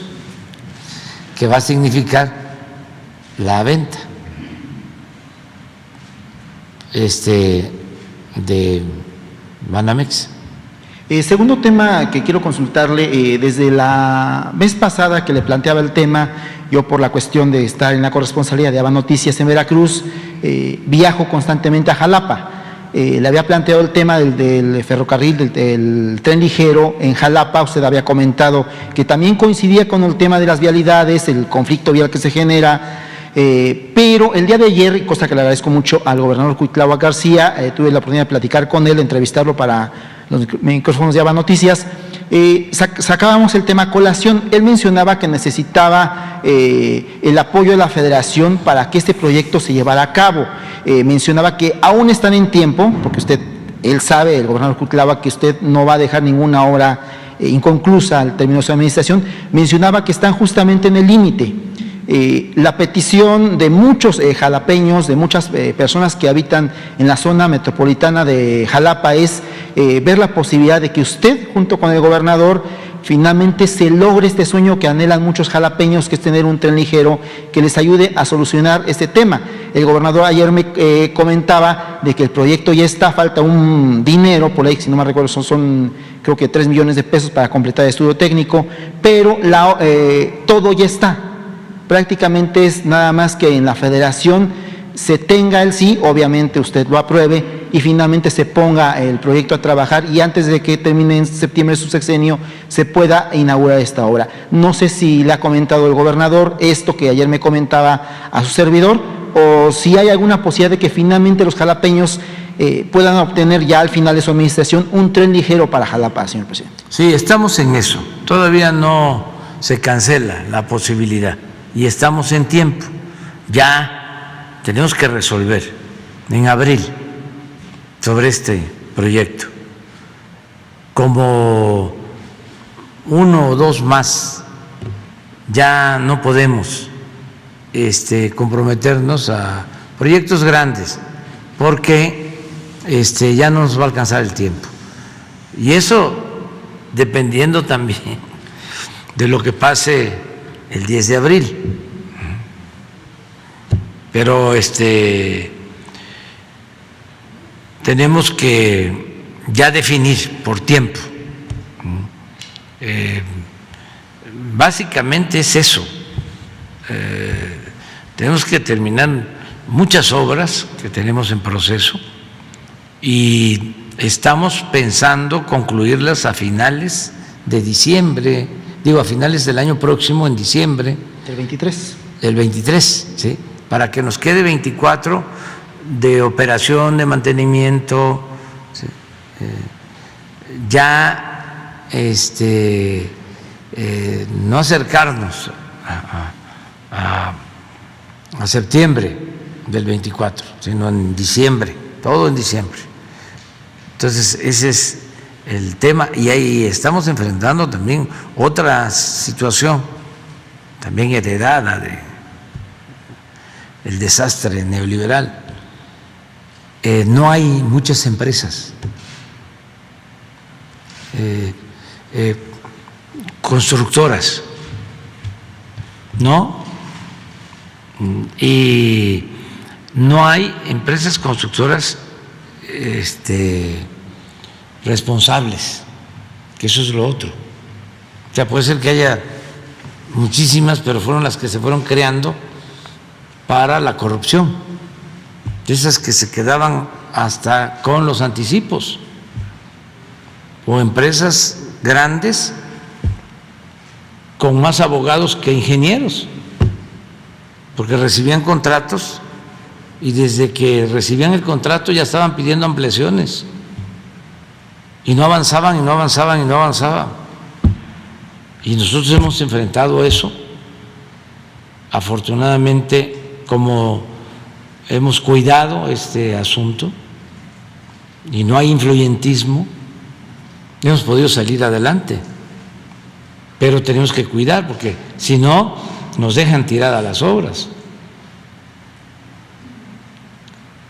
que va a significar la venta de Banamex. Segundo tema que quiero consultarle, desde la vez pasada que le planteaba el tema, yo por la cuestión de estar en la corresponsalía de Aba Noticias en Veracruz, viajo constantemente a Jalapa. Le había planteado el tema del ferrocarril, del tren ligero en Jalapa. Usted había comentado que también coincidía con el tema de las vialidades, el conflicto vial que se genera. Pero el día de ayer, cosa que le agradezco mucho al gobernador Cuitláhuac García, tuve la oportunidad de platicar con él, entrevistarlo para los micrófonos de Aba Noticias, sacábamos el tema a colación. Él mencionaba que necesitaba el apoyo de la Federación para que este proyecto se llevara a cabo. Mencionaba que aún están en tiempo, porque él sabe, el gobernador Cuitláhuac, que usted no va a dejar ninguna obra inconclusa al término de su administración. Mencionaba que están justamente en el límite. La petición de muchos jalapeños, de muchas personas que habitan en la zona metropolitana de Jalapa es ver la posibilidad de que usted, junto con el gobernador, finalmente se logre este sueño que anhelan muchos jalapeños, que es tener un tren ligero que les ayude a solucionar este tema. El gobernador ayer me comentaba de que el proyecto ya está, falta un dinero, por ahí, si no me recuerdo, son creo que 3 millones de pesos para completar el estudio técnico, pero todo ya está. Prácticamente es nada más que en la federación se tenga el sí, obviamente usted lo apruebe y finalmente se ponga el proyecto a trabajar y antes de que termine en septiembre su sexenio se pueda inaugurar esta obra. No sé si le ha comentado el gobernador esto que ayer me comentaba a su servidor o si hay alguna posibilidad de que finalmente los jalapeños puedan obtener ya al final de su administración un tren ligero para Jalapa, señor presidente. Sí, estamos en eso. Todavía no se cancela la posibilidad y estamos en tiempo. Ya tenemos que resolver en abril sobre este proyecto. Como 1 o 2 más, ya no podemos comprometernos a proyectos grandes porque ya no nos va a alcanzar el tiempo. Y eso dependiendo también de lo que pase el 10 de abril. Pero tenemos que ya definir por tiempo. Básicamente es eso. Tenemos que terminar muchas obras que tenemos en proceso y estamos pensando concluirlas a finales de diciembre, a finales del año próximo, en diciembre. El 23. El 23, ¿sí? Para que nos quede 24 de operación, de mantenimiento, ¿sí? Ya no acercarnos a septiembre del 24, sino en diciembre, todo en diciembre. Entonces ese es el tema y ahí estamos enfrentando también otra situación, también heredada del desastre neoliberal. No hay muchas empresas constructoras, ¿no? Y no hay empresas constructoras responsables, que eso es lo otro. O sea, puede ser que haya muchísimas, pero fueron las que se fueron creando para la corrupción, esas que se quedaban hasta con los anticipos, o empresas grandes con más abogados que ingenieros, porque recibían contratos y desde que recibían el contrato ya estaban pidiendo ampliaciones y no avanzaban y no avanzaban y no avanzaban. Y nosotros hemos enfrentado eso, afortunadamente, como hemos cuidado este asunto y no hay influyentismo, hemos podido salir adelante, pero tenemos que cuidar porque si no nos dejan tiradas las obras.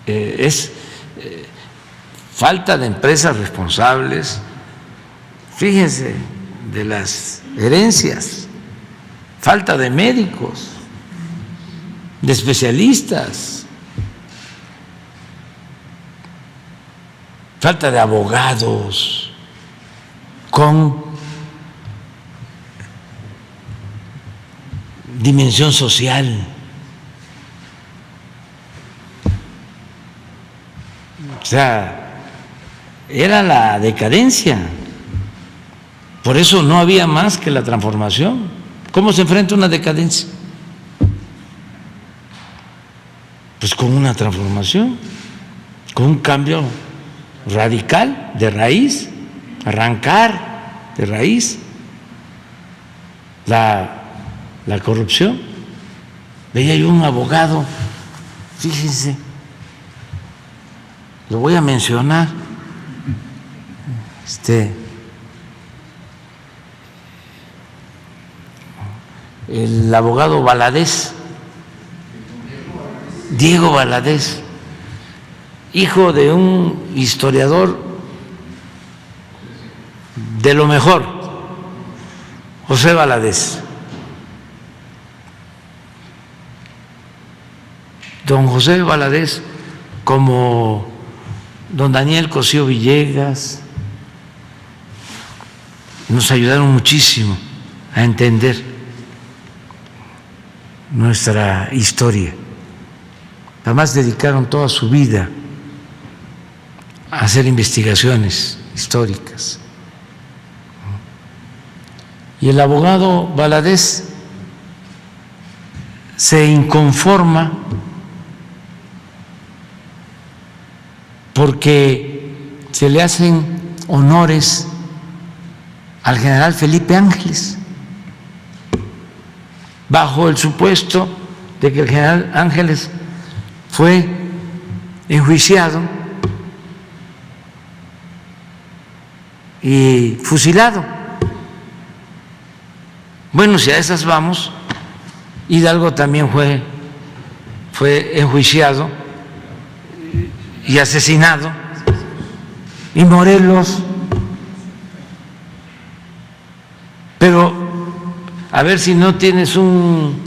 Es falta de empresas responsables, fíjense, de las herencias, falta de médicos, de especialistas, falta de abogados con dimensión social. O sea, era la decadencia. Por eso no había más que la transformación. ¿Cómo se enfrenta una decadencia? Pues con una transformación, con un cambio radical de raíz, arrancar de raíz la corrupción. Veía yo un abogado, fíjense, lo voy a mencionar, el abogado Valadez, Diego Valadez, hijo de un historiador de lo mejor, José Valadez. Don José Valadez, como don Daniel Cosío Villegas, nos ayudaron muchísimo a entender nuestra historia. Además dedicaron toda su vida a hacer investigaciones históricas. Y el abogado Valadez se inconforma porque se le hacen honores al general Felipe Ángeles, bajo el supuesto de que el general Ángeles fue enjuiciado y fusilado. Bueno, si a esas vamos, Hidalgo también fue enjuiciado y asesinado, y Morelos. Pero a ver si no tienes un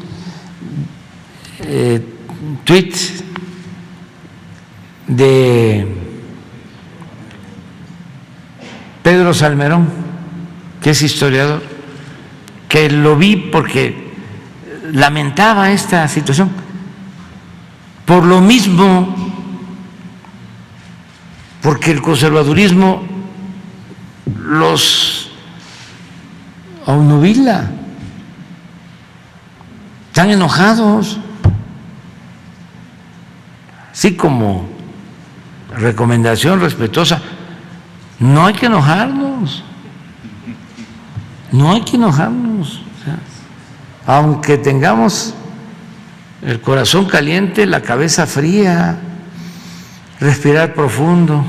tweet de Pedro Salmerón, que es historiador, que lo vi porque lamentaba esta situación. Por lo mismo, porque el conservadurismo los obnubila, están enojados. Así como recomendación respetuosa, no hay que enojarnos, no hay que enojarnos. O sea, aunque tengamos el corazón caliente, la cabeza fría, respirar profundo,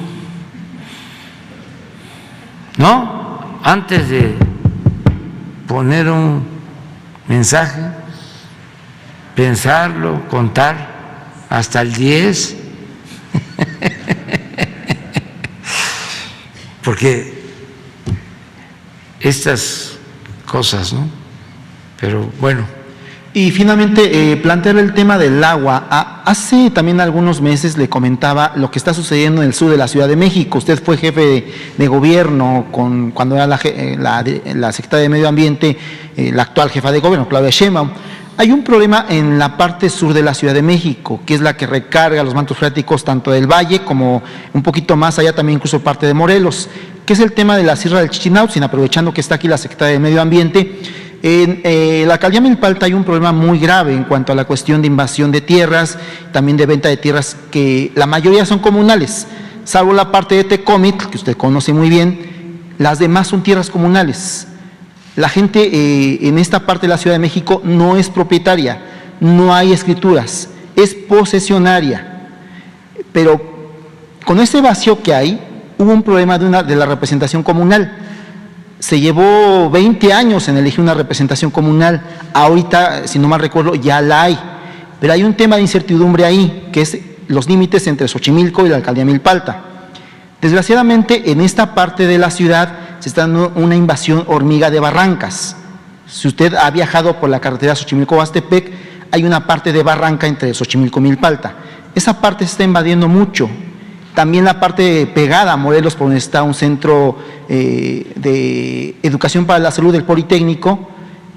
¿no? Antes de poner un mensaje, pensarlo, contar hasta el 10, porque estas cosas, ¿no? Pero bueno. Y finalmente, plantear el tema del agua. Hace también algunos meses le comentaba lo que está sucediendo en el sur de la Ciudad de México. Usted fue jefe de gobierno cuando era la secretaria de Medio Ambiente, la actual jefa de gobierno, Claudia Sheinbaum. Hay un problema en la parte sur de la Ciudad de México, que es la que recarga los mantos freáticos tanto del Valle como un poquito más allá, también incluso parte de Morelos, que es el tema de la Sierra del Chichinautzin, aprovechando que está aquí la secretaria de Medio Ambiente. En la alcaldía Milpalta hay un problema muy grave en cuanto a la cuestión de invasión de tierras, también de venta de tierras, que la mayoría son comunales, salvo la parte de Tecomit, que usted conoce muy bien, las demás son tierras comunales. La gente en esta parte de la Ciudad de México no es propietaria, no hay escrituras, es posesionaria, pero con ese vacío que hay, hubo un problema de la representación comunal. Se llevó 20 años en elegir una representación comunal, ahorita, si no mal recuerdo, ya la hay, pero hay un tema de incertidumbre ahí, que es los límites entre Xochimilco y la alcaldía Milpalta. Desgraciadamente, en esta parte de la ciudad se está dando una invasión hormiga de barrancas. Si usted ha viajado por la carretera Xochimilco-Huastepec, hay una parte de barranca entre Xochimilco y Milpalta. Esa parte se está invadiendo mucho. También la parte pegada a Morelos, por donde está un centro de educación para la salud del Politécnico,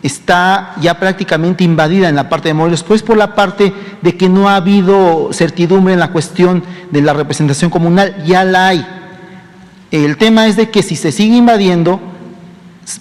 está ya prácticamente invadida en la parte de Morelos, pues por la parte de que no ha habido certidumbre en la cuestión de la representación comunal, ya la hay. El tema es de que si se sigue invadiendo,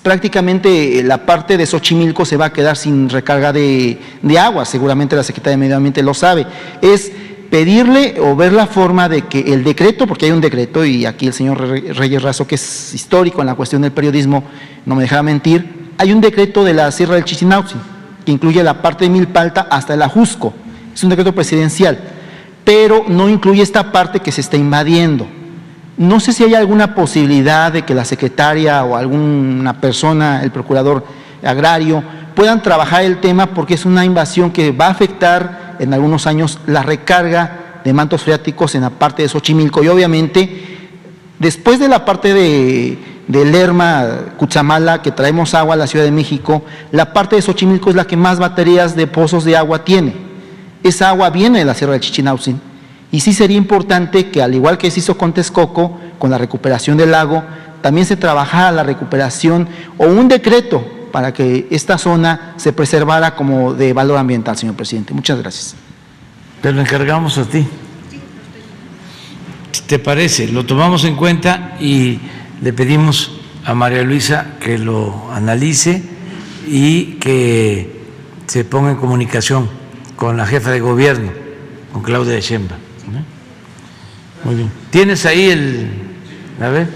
prácticamente la parte de Xochimilco se va a quedar sin recarga de agua, seguramente la Secretaría de Medio Ambiente lo sabe. Es pedirle o ver la forma de que el decreto, porque hay un decreto, y aquí el señor Reyes Razo, que es histórico en la cuestión del periodismo, no me dejará mentir, hay un decreto de la Sierra del Chichinautzin, que incluye la parte de Milpalta hasta el Ajusco, es un decreto presidencial, pero no incluye esta parte que se está invadiendo. No sé si hay alguna posibilidad de que la secretaria o alguna persona, el procurador agrario, puedan trabajar el tema, porque es una invasión que va a afectar en algunos años la recarga de mantos freáticos en la parte de Xochimilco, y obviamente después de la parte de de Lerma, Cutzamala, que traemos agua a la Ciudad de México, la parte de Xochimilco es la que más baterías de pozos de agua tiene. Esa agua viene de la Sierra de Chichinautzin. Y sí sería importante que, al igual que se hizo con Texcoco, con la recuperación del lago, también se trabajara la recuperación o un decreto para que esta zona se preservara como de valor ambiental, señor presidente. Muchas gracias. Te lo encargamos a ti. ¿Te parece? Lo tomamos en cuenta y le pedimos a María Luisa que lo analice y que se ponga en comunicación con la jefa de gobierno, con Claudia Sheinbaum. Muy bien. ¿Tienes ahí el...? A ver.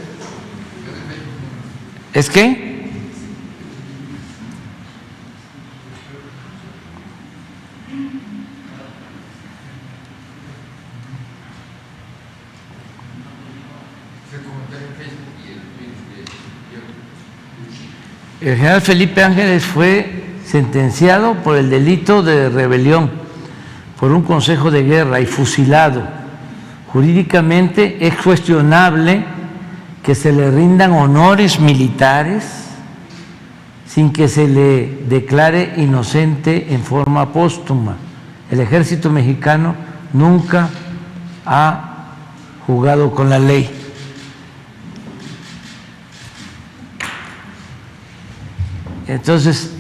¿Es qué? El general Felipe Ángeles fue sentenciado por el delito de rebelión por un consejo de guerra y fusilado. Jurídicamente es cuestionable que se le rindan honores militares sin que se le declare inocente en forma póstuma. El ejército mexicano nunca ha jugado con la ley. Entonces,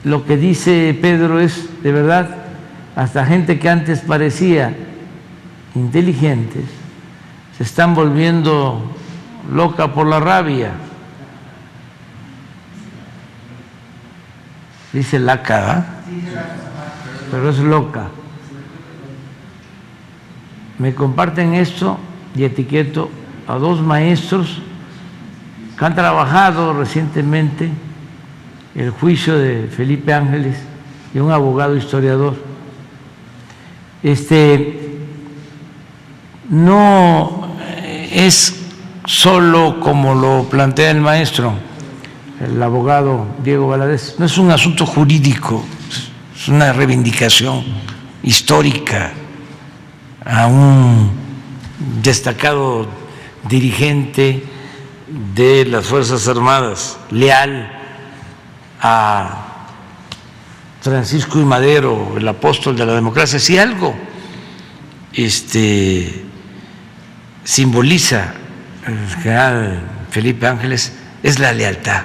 lo que dice Pedro es, de verdad, hasta gente que antes parecía inteligentes, se están volviendo loca por la rabia. Dice laca, ¿verdad? Pero es loca. Me comparten esto y etiqueto a 2 maestros que han trabajado recientemente el juicio de Felipe Ángeles y un abogado historiador. No es solo como lo plantea el maestro, el abogado Diego Valadez, no es un asunto jurídico, es una reivindicación histórica a un destacado dirigente de las Fuerzas Armadas, leal a Francisco I. Madero, el apóstol de la democracia. Si algo simboliza el general Felipe Ángeles es la lealtad,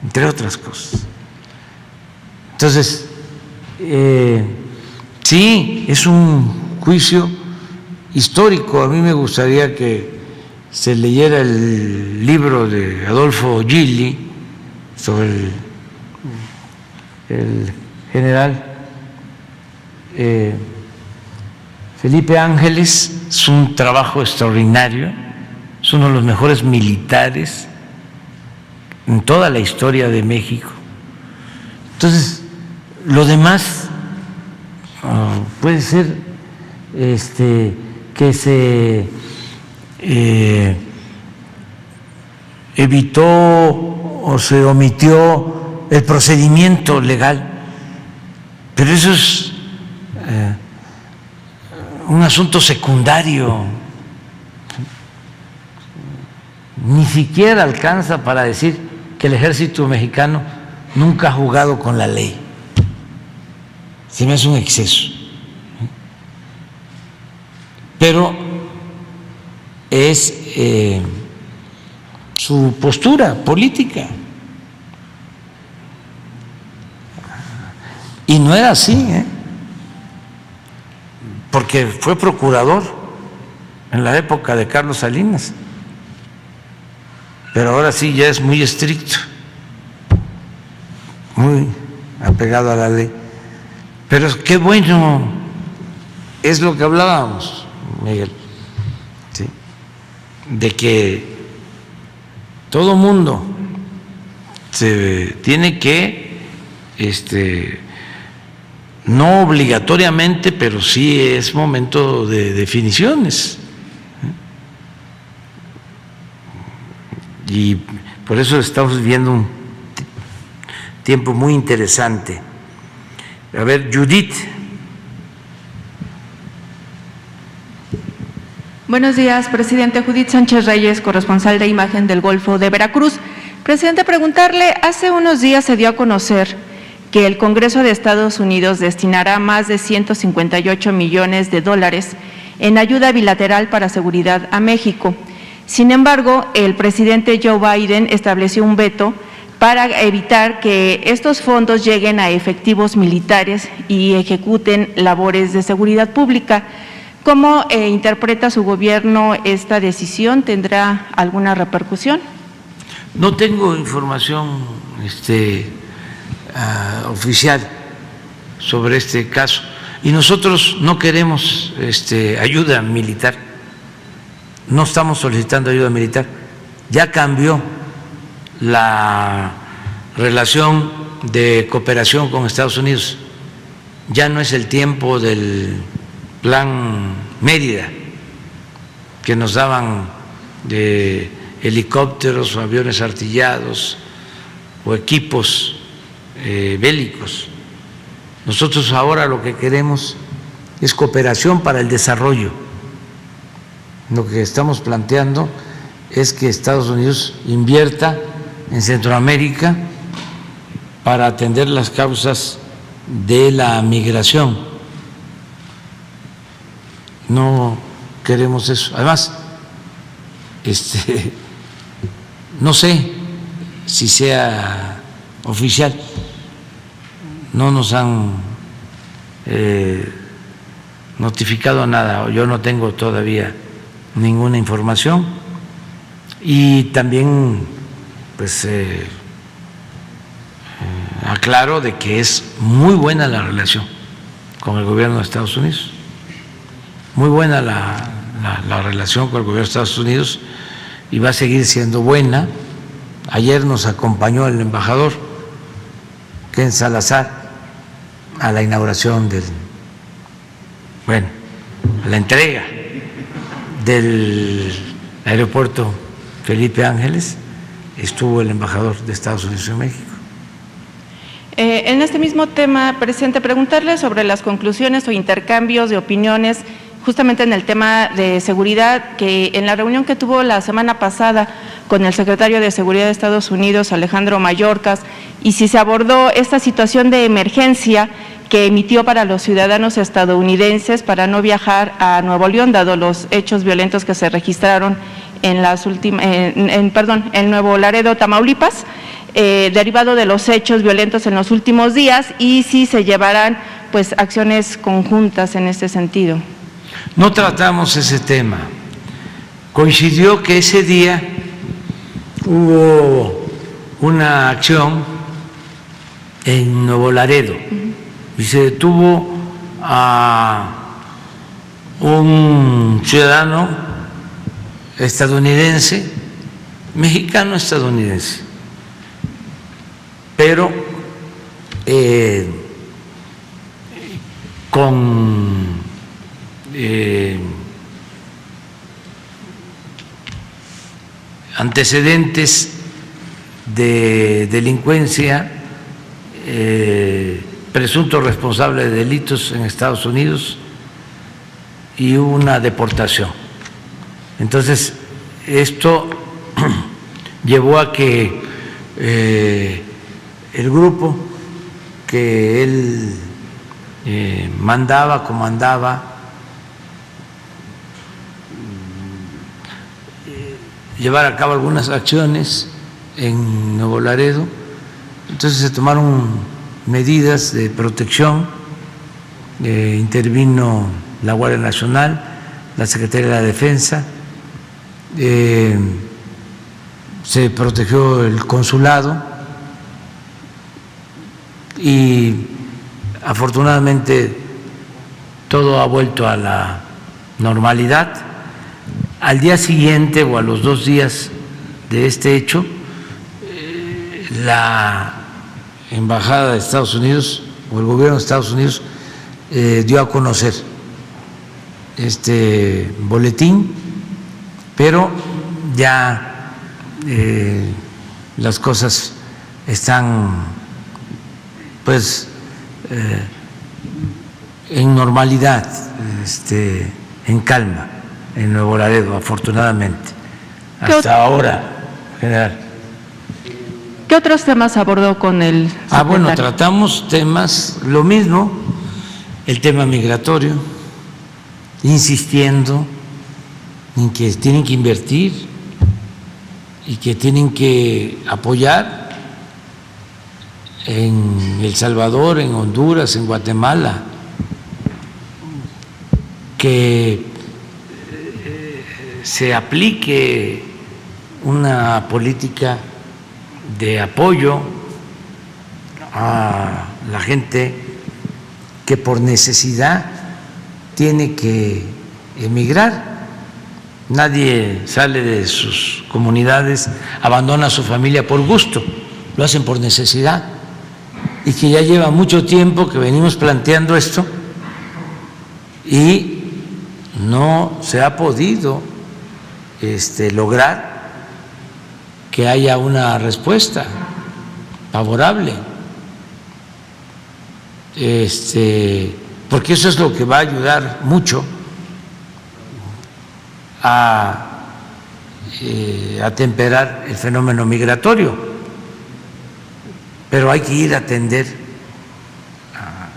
entre otras cosas. Entonces, sí, es un juicio histórico. A mí me gustaría que se leyera el libro de Adolfo Gili sobre el general Felipe Ángeles. Es un trabajo extraordinario, es uno de los mejores militares en toda la historia de México. Entonces, lo demás puede ser que se evitó o se omitió el procedimiento legal, pero eso es un asunto secundario, ni siquiera alcanza para decir que el ejército mexicano nunca ha jugado con la ley. Se me hace un exceso, pero es su postura política. Y no era así, porque fue procurador en la época de Carlos Salinas, pero ahora sí ya es muy estricto, muy apegado a la ley. Pero qué bueno, es lo que hablábamos, Miguel, ¿sí?, de que todo mundo se tiene que, no obligatoriamente, pero sí es momento de definiciones. Y por eso estamos viviendo un tiempo muy interesante. A ver, Judith. Buenos días, presidente. Judith Sánchez Reyes, corresponsal de Imagen del Golfo de Veracruz. Presidente, preguntarle, hace unos días se dio a conocer que el Congreso de Estados Unidos destinará más de 158 millones de dólares en ayuda bilateral para seguridad a México. Sin embargo, el presidente Joe Biden estableció un veto para evitar que estos fondos lleguen a efectivos militares y ejecuten labores de seguridad pública. ¿Cómo interpreta su gobierno esta decisión? ¿Tendrá alguna repercusión? No tengo información oficial sobre este caso y nosotros no queremos ayuda militar, no estamos solicitando ayuda militar, ya cambió la relación de cooperación con Estados Unidos, ya no es el tiempo del Plan Mérida, que nos daban de helicópteros o aviones artillados o equipos bélicos. Nosotros ahora lo que queremos es cooperación para el desarrollo. Lo que estamos planteando es que Estados Unidos invierta en Centroamérica para atender las causas de la migración. No queremos eso. Además, no sé si sea oficial, no nos han notificado nada, yo no tengo todavía ninguna información y también pues aclaro de que es muy buena la relación con el gobierno de Estados Unidos, muy buena la relación con el gobierno de Estados Unidos y va a seguir siendo buena. Ayer nos acompañó el embajador Ken Salazar a la inauguración a la entrega del aeropuerto Felipe Ángeles, estuvo el embajador de Estados Unidos en México. En este mismo tema, presidente, preguntarle sobre las conclusiones o intercambios de opiniones justamente en el tema de seguridad, que en la reunión que tuvo la semana pasada con el secretario de Seguridad de Estados Unidos, Alejandro Mayorkas, y si se abordó esta situación de emergencia que emitió para los ciudadanos estadounidenses para no viajar a Nuevo León, dado los hechos violentos que se registraron en Nuevo Laredo, Tamaulipas, derivado de los hechos violentos en los últimos días, y si se llevarán pues acciones conjuntas en este sentido. No tratamos ese tema. Coincidió que ese día hubo una acción en Nuevo Laredo y se detuvo a un ciudadano estadounidense, mexicano-estadounidense, pero con antecedentes de delincuencia, presunto responsable de delitos en Estados Unidos y hubo una deportación. Entonces, esto llevó a que el grupo que él comandaba, llevar a cabo algunas acciones en Nuevo Laredo. Entonces se tomaron medidas de protección, intervino la Guardia Nacional, la Secretaría de la Defensa, se protegió el consulado y afortunadamente todo ha vuelto a la normalidad. Al día siguiente o a los 2 días de este hecho, la Embajada de Estados Unidos o el gobierno de Estados Unidos dio a conocer este boletín, pero ya las cosas están pues en normalidad, en calma. en Nuevo Laredo, afortunadamente, hasta ahora, general. ¿Qué otros temas abordó con el secretario? Bueno, tratamos temas, lo mismo, el tema migratorio, insistiendo en que tienen que invertir y que tienen que apoyar en El Salvador, en Honduras, en Guatemala, que se aplique una política de apoyo a la gente que por necesidad tiene que emigrar. Nadie sale de sus comunidades, abandona a su familia por gusto, lo hacen por necesidad. Y que ya lleva mucho tiempo que venimos planteando esto y no se ha podido lograr que haya una respuesta favorable, porque eso es lo que va a ayudar mucho a atemperar el fenómeno migratorio. Pero hay que ir a atender a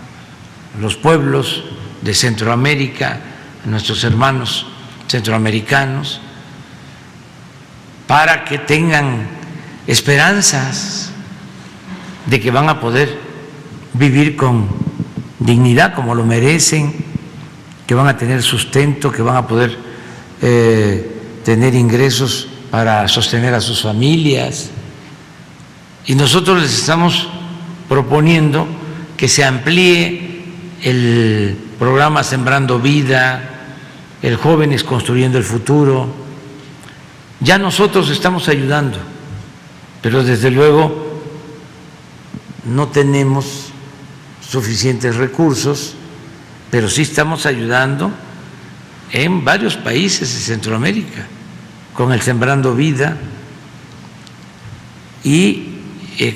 los pueblos de Centroamérica, a nuestros hermanos centroamericanos, para que tengan esperanzas de que van a poder vivir con dignidad como lo merecen, que van a tener sustento, que van a poder tener ingresos para sostener a sus familias. Y nosotros les estamos proponiendo que se amplíe el programa Sembrando Vida, el Jóvenes Construyendo el Futuro. Ya nosotros estamos ayudando, pero desde luego no tenemos suficientes recursos, pero sí estamos ayudando en varios países de Centroamérica con el Sembrando Vida y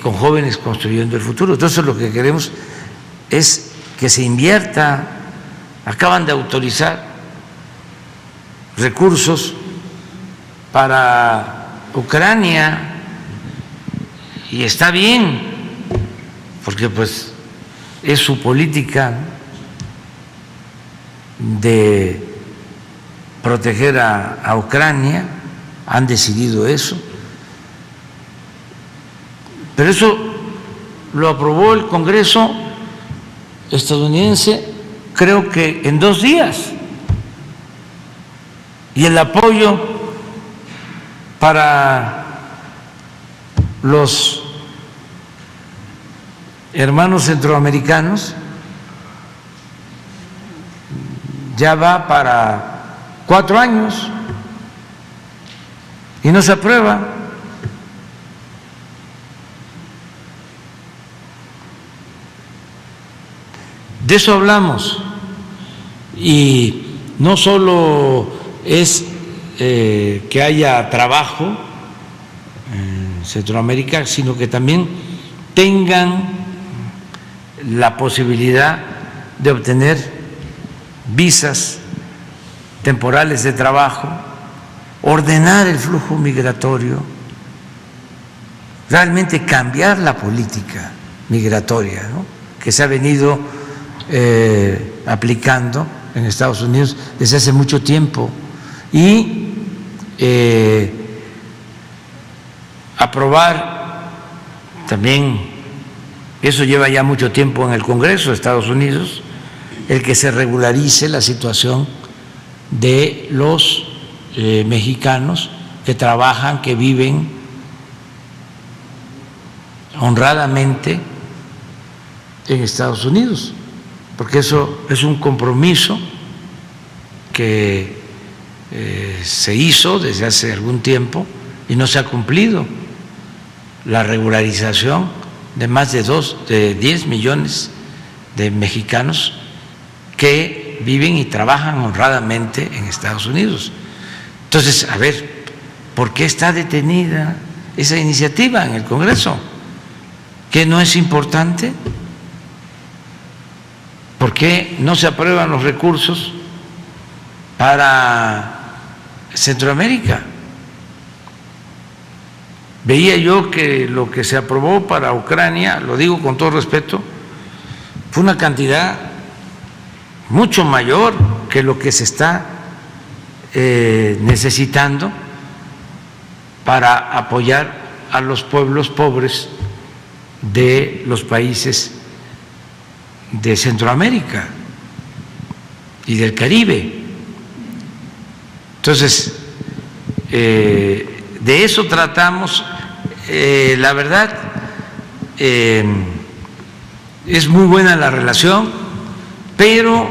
con Jóvenes Construyendo el Futuro. Entonces lo que queremos es que se invierta. Acaban de autorizar recursos para Ucrania y está bien, porque pues es su política de proteger a Ucrania, han decidido eso. Pero eso lo aprobó el Congreso estadounidense, creo que en 2 días. Y el apoyo para los hermanos centroamericanos ya va para 4 años y no se aprueba. De eso hablamos, y no solo es que haya trabajo en Centroamérica, sino que también tengan la posibilidad de obtener visas temporales de trabajo, ordenar el flujo migratorio, realmente cambiar la política migratoria, ¿no?, que se ha venido aplicando en Estados Unidos desde hace mucho tiempo, y aprobar también, eso lleva ya mucho tiempo en el Congreso de Estados Unidos, el que se regularice la situación de los mexicanos que trabajan, que viven honradamente en Estados Unidos, porque eso es un compromiso que se hizo desde hace algún tiempo y no se ha cumplido. La regularización de más de 10 millones de mexicanos que viven y trabajan honradamente en Estados Unidos. Entonces, a ver, ¿por qué está detenida esa iniciativa en el Congreso? ¿Que no es importante? ¿Por qué no se aprueban los recursos para Centroamérica. Veía yo que lo que se aprobó para Ucrania, lo digo con todo respeto, fue una cantidad mucho mayor que lo que se está necesitando para apoyar a los pueblos pobres de los países de Centroamérica y del Caribe. Entonces, de eso tratamos. La verdad, es muy buena la relación, pero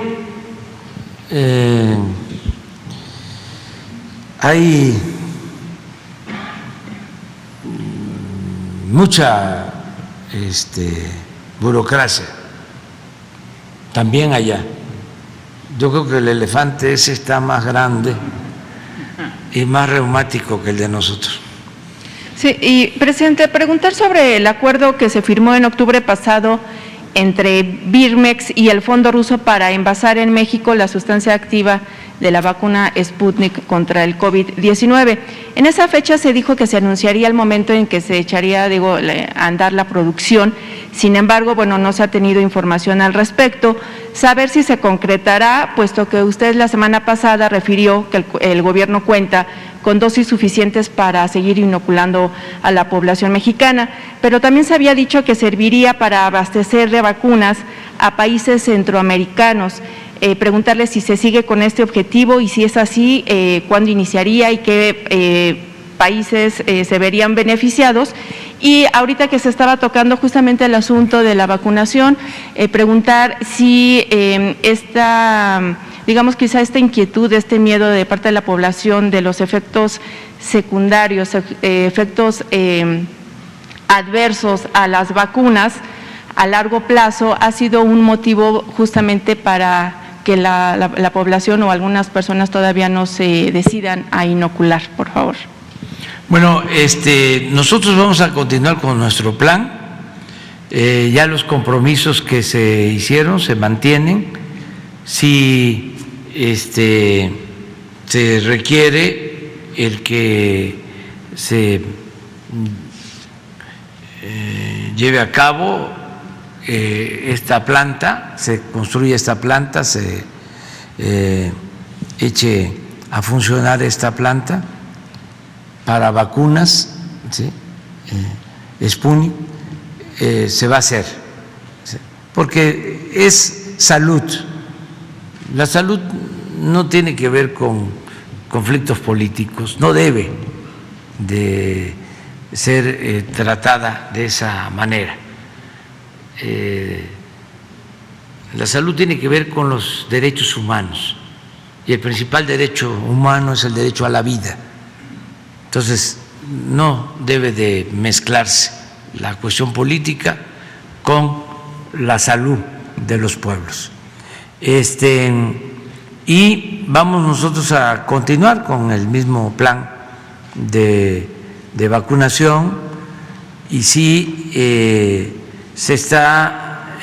hay mucha burocracia también allá. Yo creo que el elefante ese está más grande y más reumático que el de nosotros. Sí, y presidente, preguntar sobre el acuerdo que se firmó en octubre pasado entre Birmex y el Fondo Ruso para envasar en México la sustancia activa de la vacuna Sputnik contra el COVID-19. En esa fecha se dijo que se anunciaría el momento en que se echaría a andar la producción. Sin embargo, bueno, no se ha tenido información al respecto. Saber si se concretará, puesto que usted la semana pasada refirió que el gobierno cuenta con dosis suficientes para seguir inoculando a la población mexicana, pero también se había dicho que serviría para abastecer de vacunas a países centroamericanos. Preguntarle si se sigue con este objetivo y si es así, cuándo iniciaría y qué países se verían beneficiados. Y ahorita que se estaba tocando justamente el asunto de la vacunación, preguntar si digamos quizá esta inquietud, este miedo de parte de la población de los efectos secundarios, efectos adversos a las vacunas a largo plazo ha sido un motivo justamente para que la población o algunas personas todavía no se decidan a inocular, por favor. Bueno, nosotros vamos a continuar con nuestro plan. Ya los compromisos que se hicieron se mantienen. Si se requiere el que se lleve a cabo esta planta, se construye esta planta, se eche a funcionar esta planta para vacunas, ¿sí? Sputnik, se va a hacer, ¿sí? Porque es salud. La salud no tiene que ver con conflictos políticos, no debe de ser tratada de esa manera. La salud tiene que ver con los derechos humanos y el principal derecho humano es el derecho a la vida. Entonces, no debe de mezclarse la cuestión política con la salud de los pueblos. Y vamos nosotros a continuar con el mismo plan de vacunación y sí se está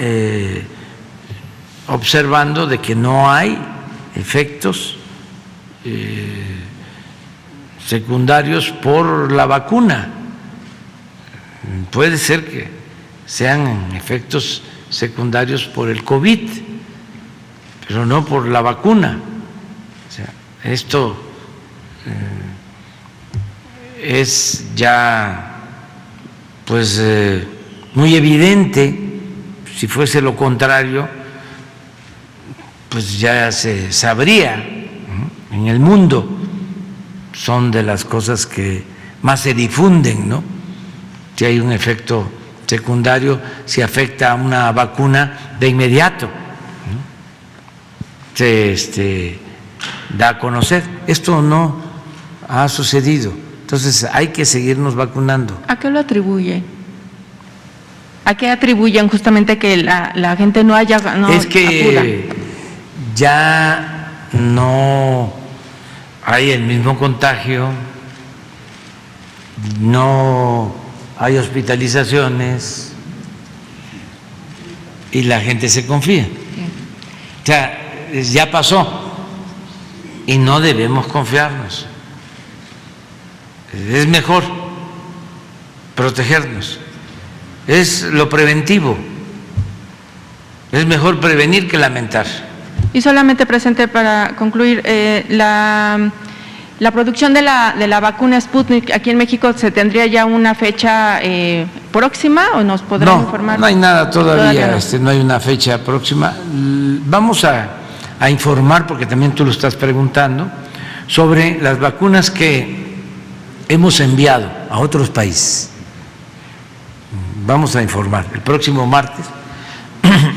observando de que no hay efectos secundarios por la vacuna. Puede ser que sean efectos secundarios por el COVID, pero no por la vacuna. O sea, esto es ya pues muy evidente. Si fuese lo contrario, pues ya se sabría, ¿no? En el mundo son de las cosas que más se difunden, ¿no? Si hay un efecto secundario, si afecta a una vacuna, de inmediato, ¿no? Se da a conocer. Esto no ha sucedido. Entonces hay que seguirnos vacunando. ¿A qué lo atribuyen? ¿A qué atribuyen justamente que la gente no haya es que acuda? Ya no hay el mismo contagio, no hay hospitalizaciones y la gente se confía. O sea, ya pasó y no debemos confiarnos. Es mejor protegernos, es lo preventivo, es mejor prevenir que lamentar. Y solamente, presidente, para concluir, la producción de la vacuna Sputnik aquí en México, ¿se tendría ya una fecha próxima o nos podrán informar? No hay nada todavía, no. No hay una fecha próxima. Vamos a informar, porque también tú lo estás preguntando, sobre las vacunas que hemos enviado a otros países. Vamos a informar, el próximo martes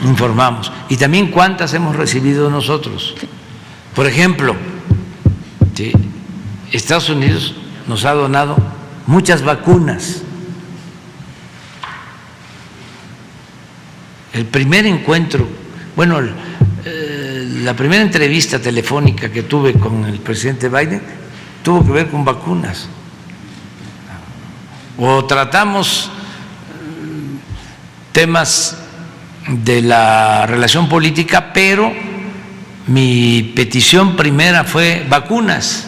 informamos, y también cuántas hemos recibido nosotros. Por ejemplo, ¿sí?, Estados Unidos nos ha donado muchas vacunas. El primer encuentro, bueno, la primera entrevista telefónica que tuve con el presidente Biden tuvo que ver con vacunas. O tratamos temas de la relación política, pero mi petición primera fue vacunas.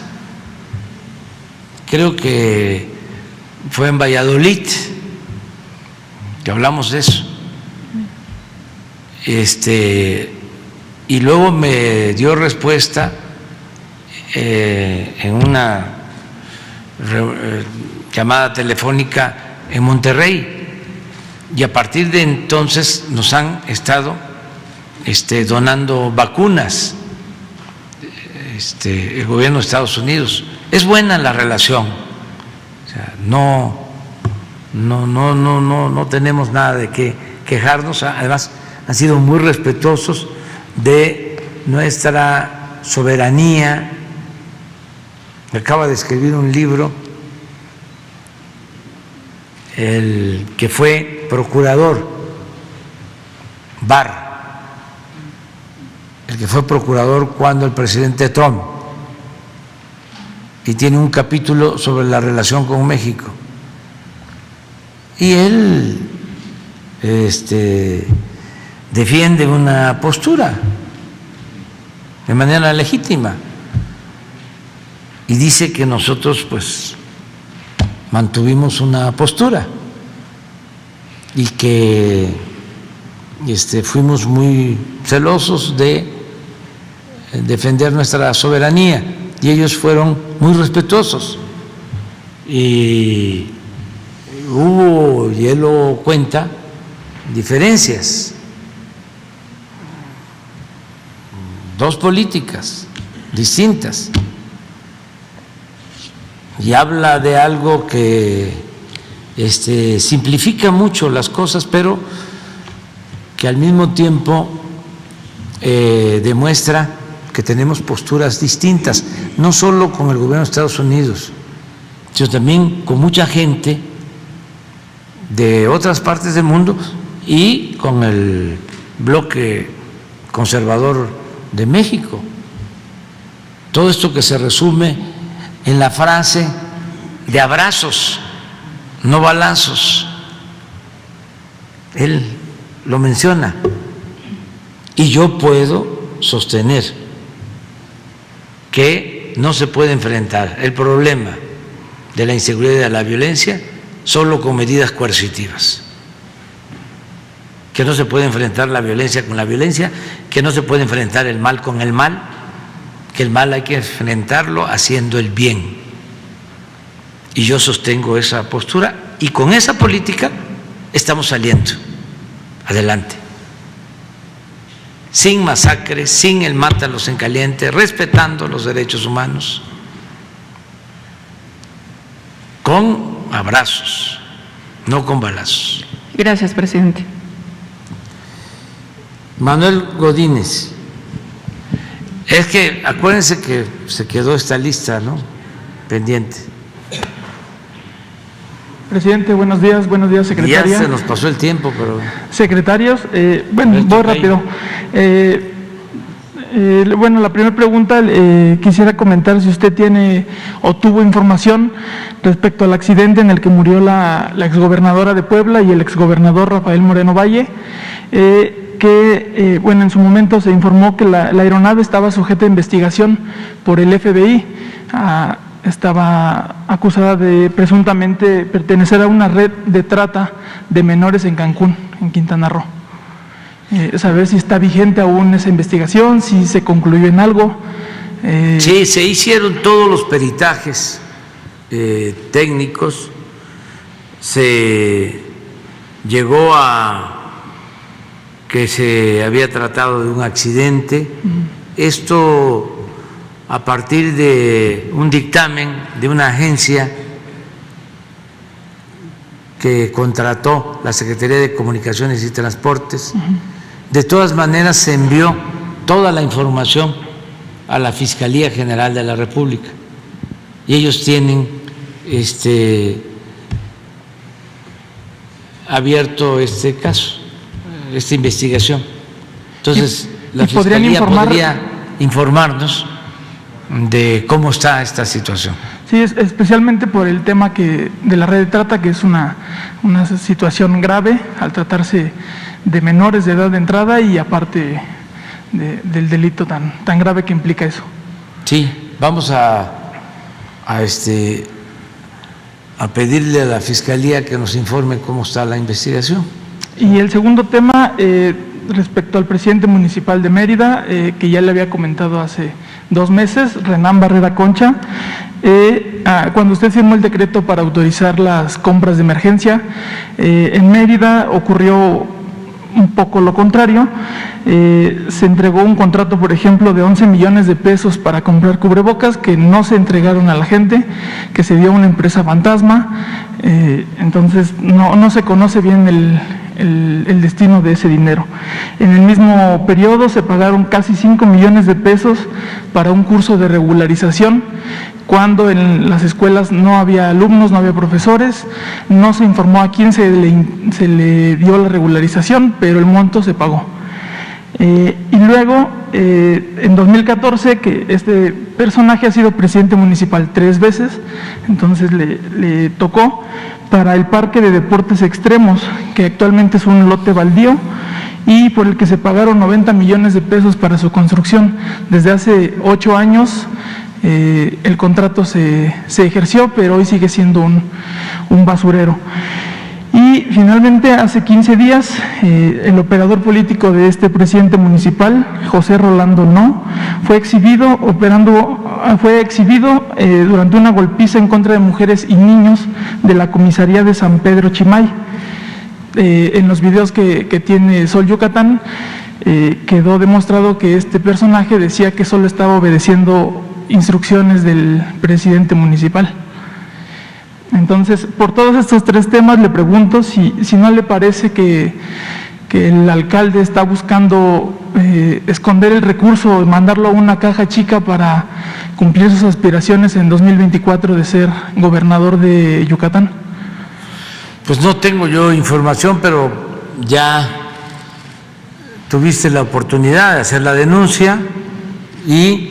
Creo que fue en Valladolid que hablamos de eso. Y luego me dio respuesta en una llamada telefónica en Monterrey, y a partir de entonces nos han estado donando vacunas, el gobierno de Estados Unidos. Es buena la relación, o sea, no tenemos nada de qué quejarnos. Además, han sido muy respetuosos de nuestra soberanía. Acaba de escribir un libro el que fue procurador, Barr, el que fue procurador cuando el presidente Trump, y tiene un capítulo sobre la relación con México. Y él defiende una postura de manera legítima y dice que nosotros pues mantuvimos una postura y que fuimos muy celosos de defender nuestra soberanía, y ellos fueron muy respetuosos. Y hubo, y él lo cuenta, diferencias, dos políticas distintas, y habla de algo que simplifica mucho las cosas, pero que al mismo tiempo demuestra que tenemos posturas distintas, no solo con el gobierno de Estados Unidos, sino también con mucha gente de otras partes del mundo y con el bloque conservador de México. Todo esto que se resume en la frase de abrazos, no balazos. Él lo menciona, y yo puedo sostener que no se puede enfrentar el problema de la inseguridad y de la violencia solo con medidas coercitivas, que no se puede enfrentar la violencia con la violencia, que no se puede enfrentar el mal con el mal, que el mal hay que enfrentarlo haciendo el bien. Y yo sostengo esa postura, y con esa política estamos saliendo adelante, sin masacres, sin el mátalos en caliente, respetando los derechos humanos, con abrazos, no con balazos. Gracias, presidente. Manuel Godínez. Es que acuérdense que se quedó esta lista, ¿no?, pendiente. Presidente, buenos días, secretaria. Ya se nos pasó el tiempo, pero... Secretarios, voy rápido. La primera pregunta, quisiera comentar si usted tiene o tuvo información respecto al accidente en el que murió la exgobernadora de Puebla y el exgobernador Rafael Moreno Valle, en su momento se informó que la aeronave estaba sujeta a investigación por el FBI. estaba acusada de presuntamente pertenecer a una red de trata de menores en Cancún, en Quintana Roo. Saber si está vigente aún esa investigación, si se concluyó en algo. Sí, se hicieron todos los peritajes técnicos, se llegó a que se había tratado de un accidente. Esto a partir de un dictamen de una agencia que contrató la Secretaría de Comunicaciones y Transportes. De todas maneras, se envió toda la información a la Fiscalía General de la República y ellos tienen abierto este caso, esta investigación. Entonces, la Fiscalía podría informarnos de cómo está esta situación. Sí, especialmente por el tema de la red de trata, que es una situación grave al tratarse de menores de edad de entrada y aparte del delito tan grave que implica eso. Sí, vamos a pedirle a la Fiscalía que nos informe cómo está la investigación. Y el segundo tema, respecto al presidente municipal de Mérida, que ya le había comentado hace 2 meses, Renán Barrera Concha, cuando usted firmó el decreto para autorizar las compras de emergencia, en Mérida ocurrió un poco lo contrario. Se entregó un contrato, por ejemplo, de 11 millones de pesos para comprar cubrebocas que no se entregaron a la gente, que se dio a una empresa fantasma. Entonces no se conoce bien el destino de ese dinero. En el mismo periodo se pagaron casi 5 millones de pesos para un curso de regularización, cuando en las escuelas no había alumnos, no había profesores, no se informó a quién se le dio la regularización, pero el monto se pagó. Y luego, en 2014, que este personaje ha sido presidente municipal 3 veces, entonces le tocó para el Parque de Deportes Extremos, que actualmente es un lote baldío y por el que se pagaron 90 millones de pesos para su construcción. Desde hace 8 años el contrato se ejerció, pero hoy sigue siendo un basurero. Y finalmente, hace 15 días, el operador político de este presidente municipal, José Rolando No, fue exhibido durante una golpiza en contra de mujeres y niños de la comisaría de San Pedro Chimay. En los videos que tiene Sol Yucatán, quedó demostrado que este personaje decía que solo estaba obedeciendo instrucciones del presidente municipal. Entonces, por todos estos 3 temas le pregunto si no le parece que el alcalde está buscando esconder el recurso, mandarlo a una caja chica para cumplir sus aspiraciones en 2024 de ser gobernador de Yucatán. Pues no tengo yo información, pero ya tuviste la oportunidad de hacer la denuncia y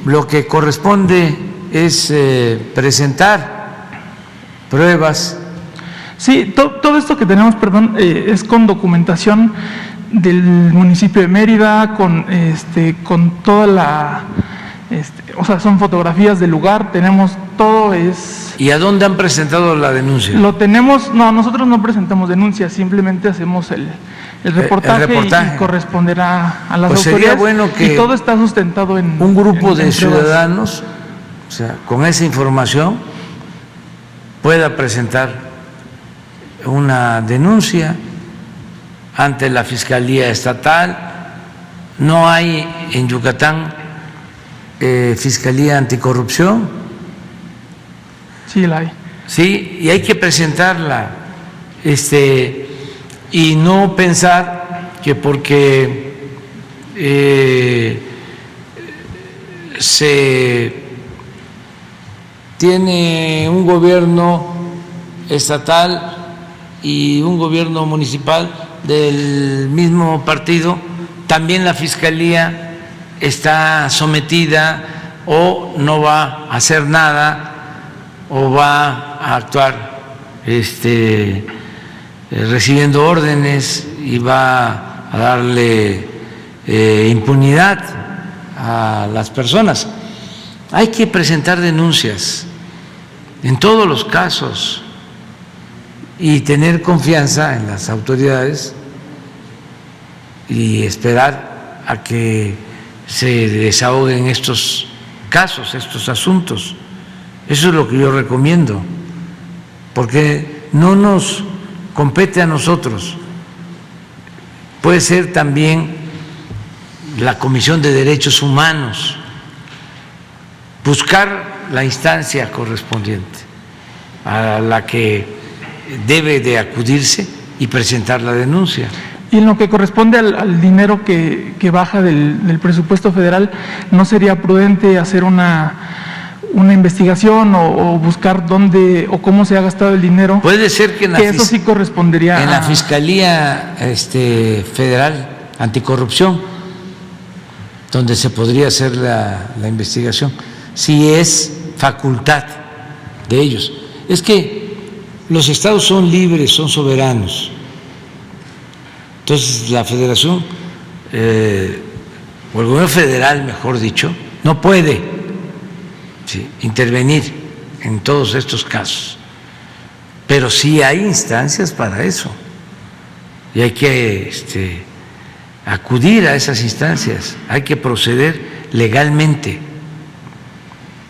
lo que corresponde es presentar pruebas. Sí, todo esto que tenemos, perdón, es con documentación del municipio de Mérida, con toda la, o sea, son fotografías del lugar, tenemos todo. ¿Y a dónde han presentado la denuncia? Lo tenemos, no, nosotros no presentamos denuncias, simplemente hacemos el reportaje. Y corresponderá a las pues autoridades. Sería bueno que y todo está sustentado en un grupo de pruebas. Ciudadanos, o sea, con esa información pueda presentar una denuncia ante la Fiscalía Estatal. No hay en Yucatán Fiscalía Anticorrupción. Sí, la hay. Sí, y hay que presentarla, y no pensar que porque se tiene un gobierno estatal y un gobierno municipal del mismo partido, también la Fiscalía está sometida o no va a hacer nada o va a actuar recibiendo órdenes y va a darle impunidad a las personas. hay que presentar denuncias en todos los casos y tener confianza en las autoridades y esperar a que se desahoguen estos casos, estos asuntos. Eso es lo que yo recomiendo, porque no nos compete a nosotros. Puede ser también la Comisión de Derechos Humanos, buscar la instancia correspondiente a la que debe de acudirse y presentar la denuncia. Y en lo que corresponde al dinero que baja del presupuesto federal, ¿no sería prudente hacer una investigación o buscar dónde o cómo se ha gastado el dinero? Puede ser que eso sí correspondería en la Fiscalía Federal Anticorrupción, donde se podría hacer la investigación, si es facultad de ellos. Es que los estados son libres, son soberanos. Entonces la Federación, o el gobierno federal, mejor dicho, no puede intervenir en todos estos casos, pero sí hay instancias para eso y hay que acudir a esas instancias, hay que proceder legalmente.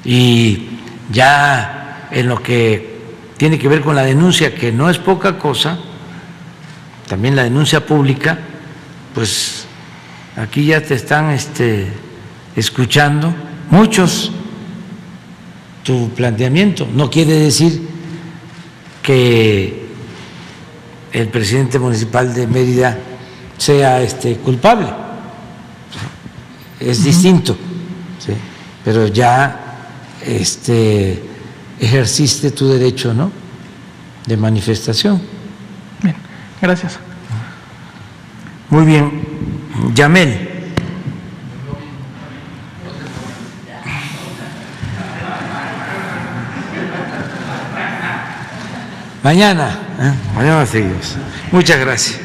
Y ya en lo que tiene que ver con la denuncia, que no es poca cosa, también la denuncia pública, pues aquí ya te están escuchando muchos tu planteamiento. No quiere decir que el presidente municipal de Mérida sea culpable, es distinto, ¿sí? Pero ya ejerciste tu derecho, ¿no?, de manifestación. Bien, gracias. Muy bien. Yamel. Mañana seguimos. Muchas gracias.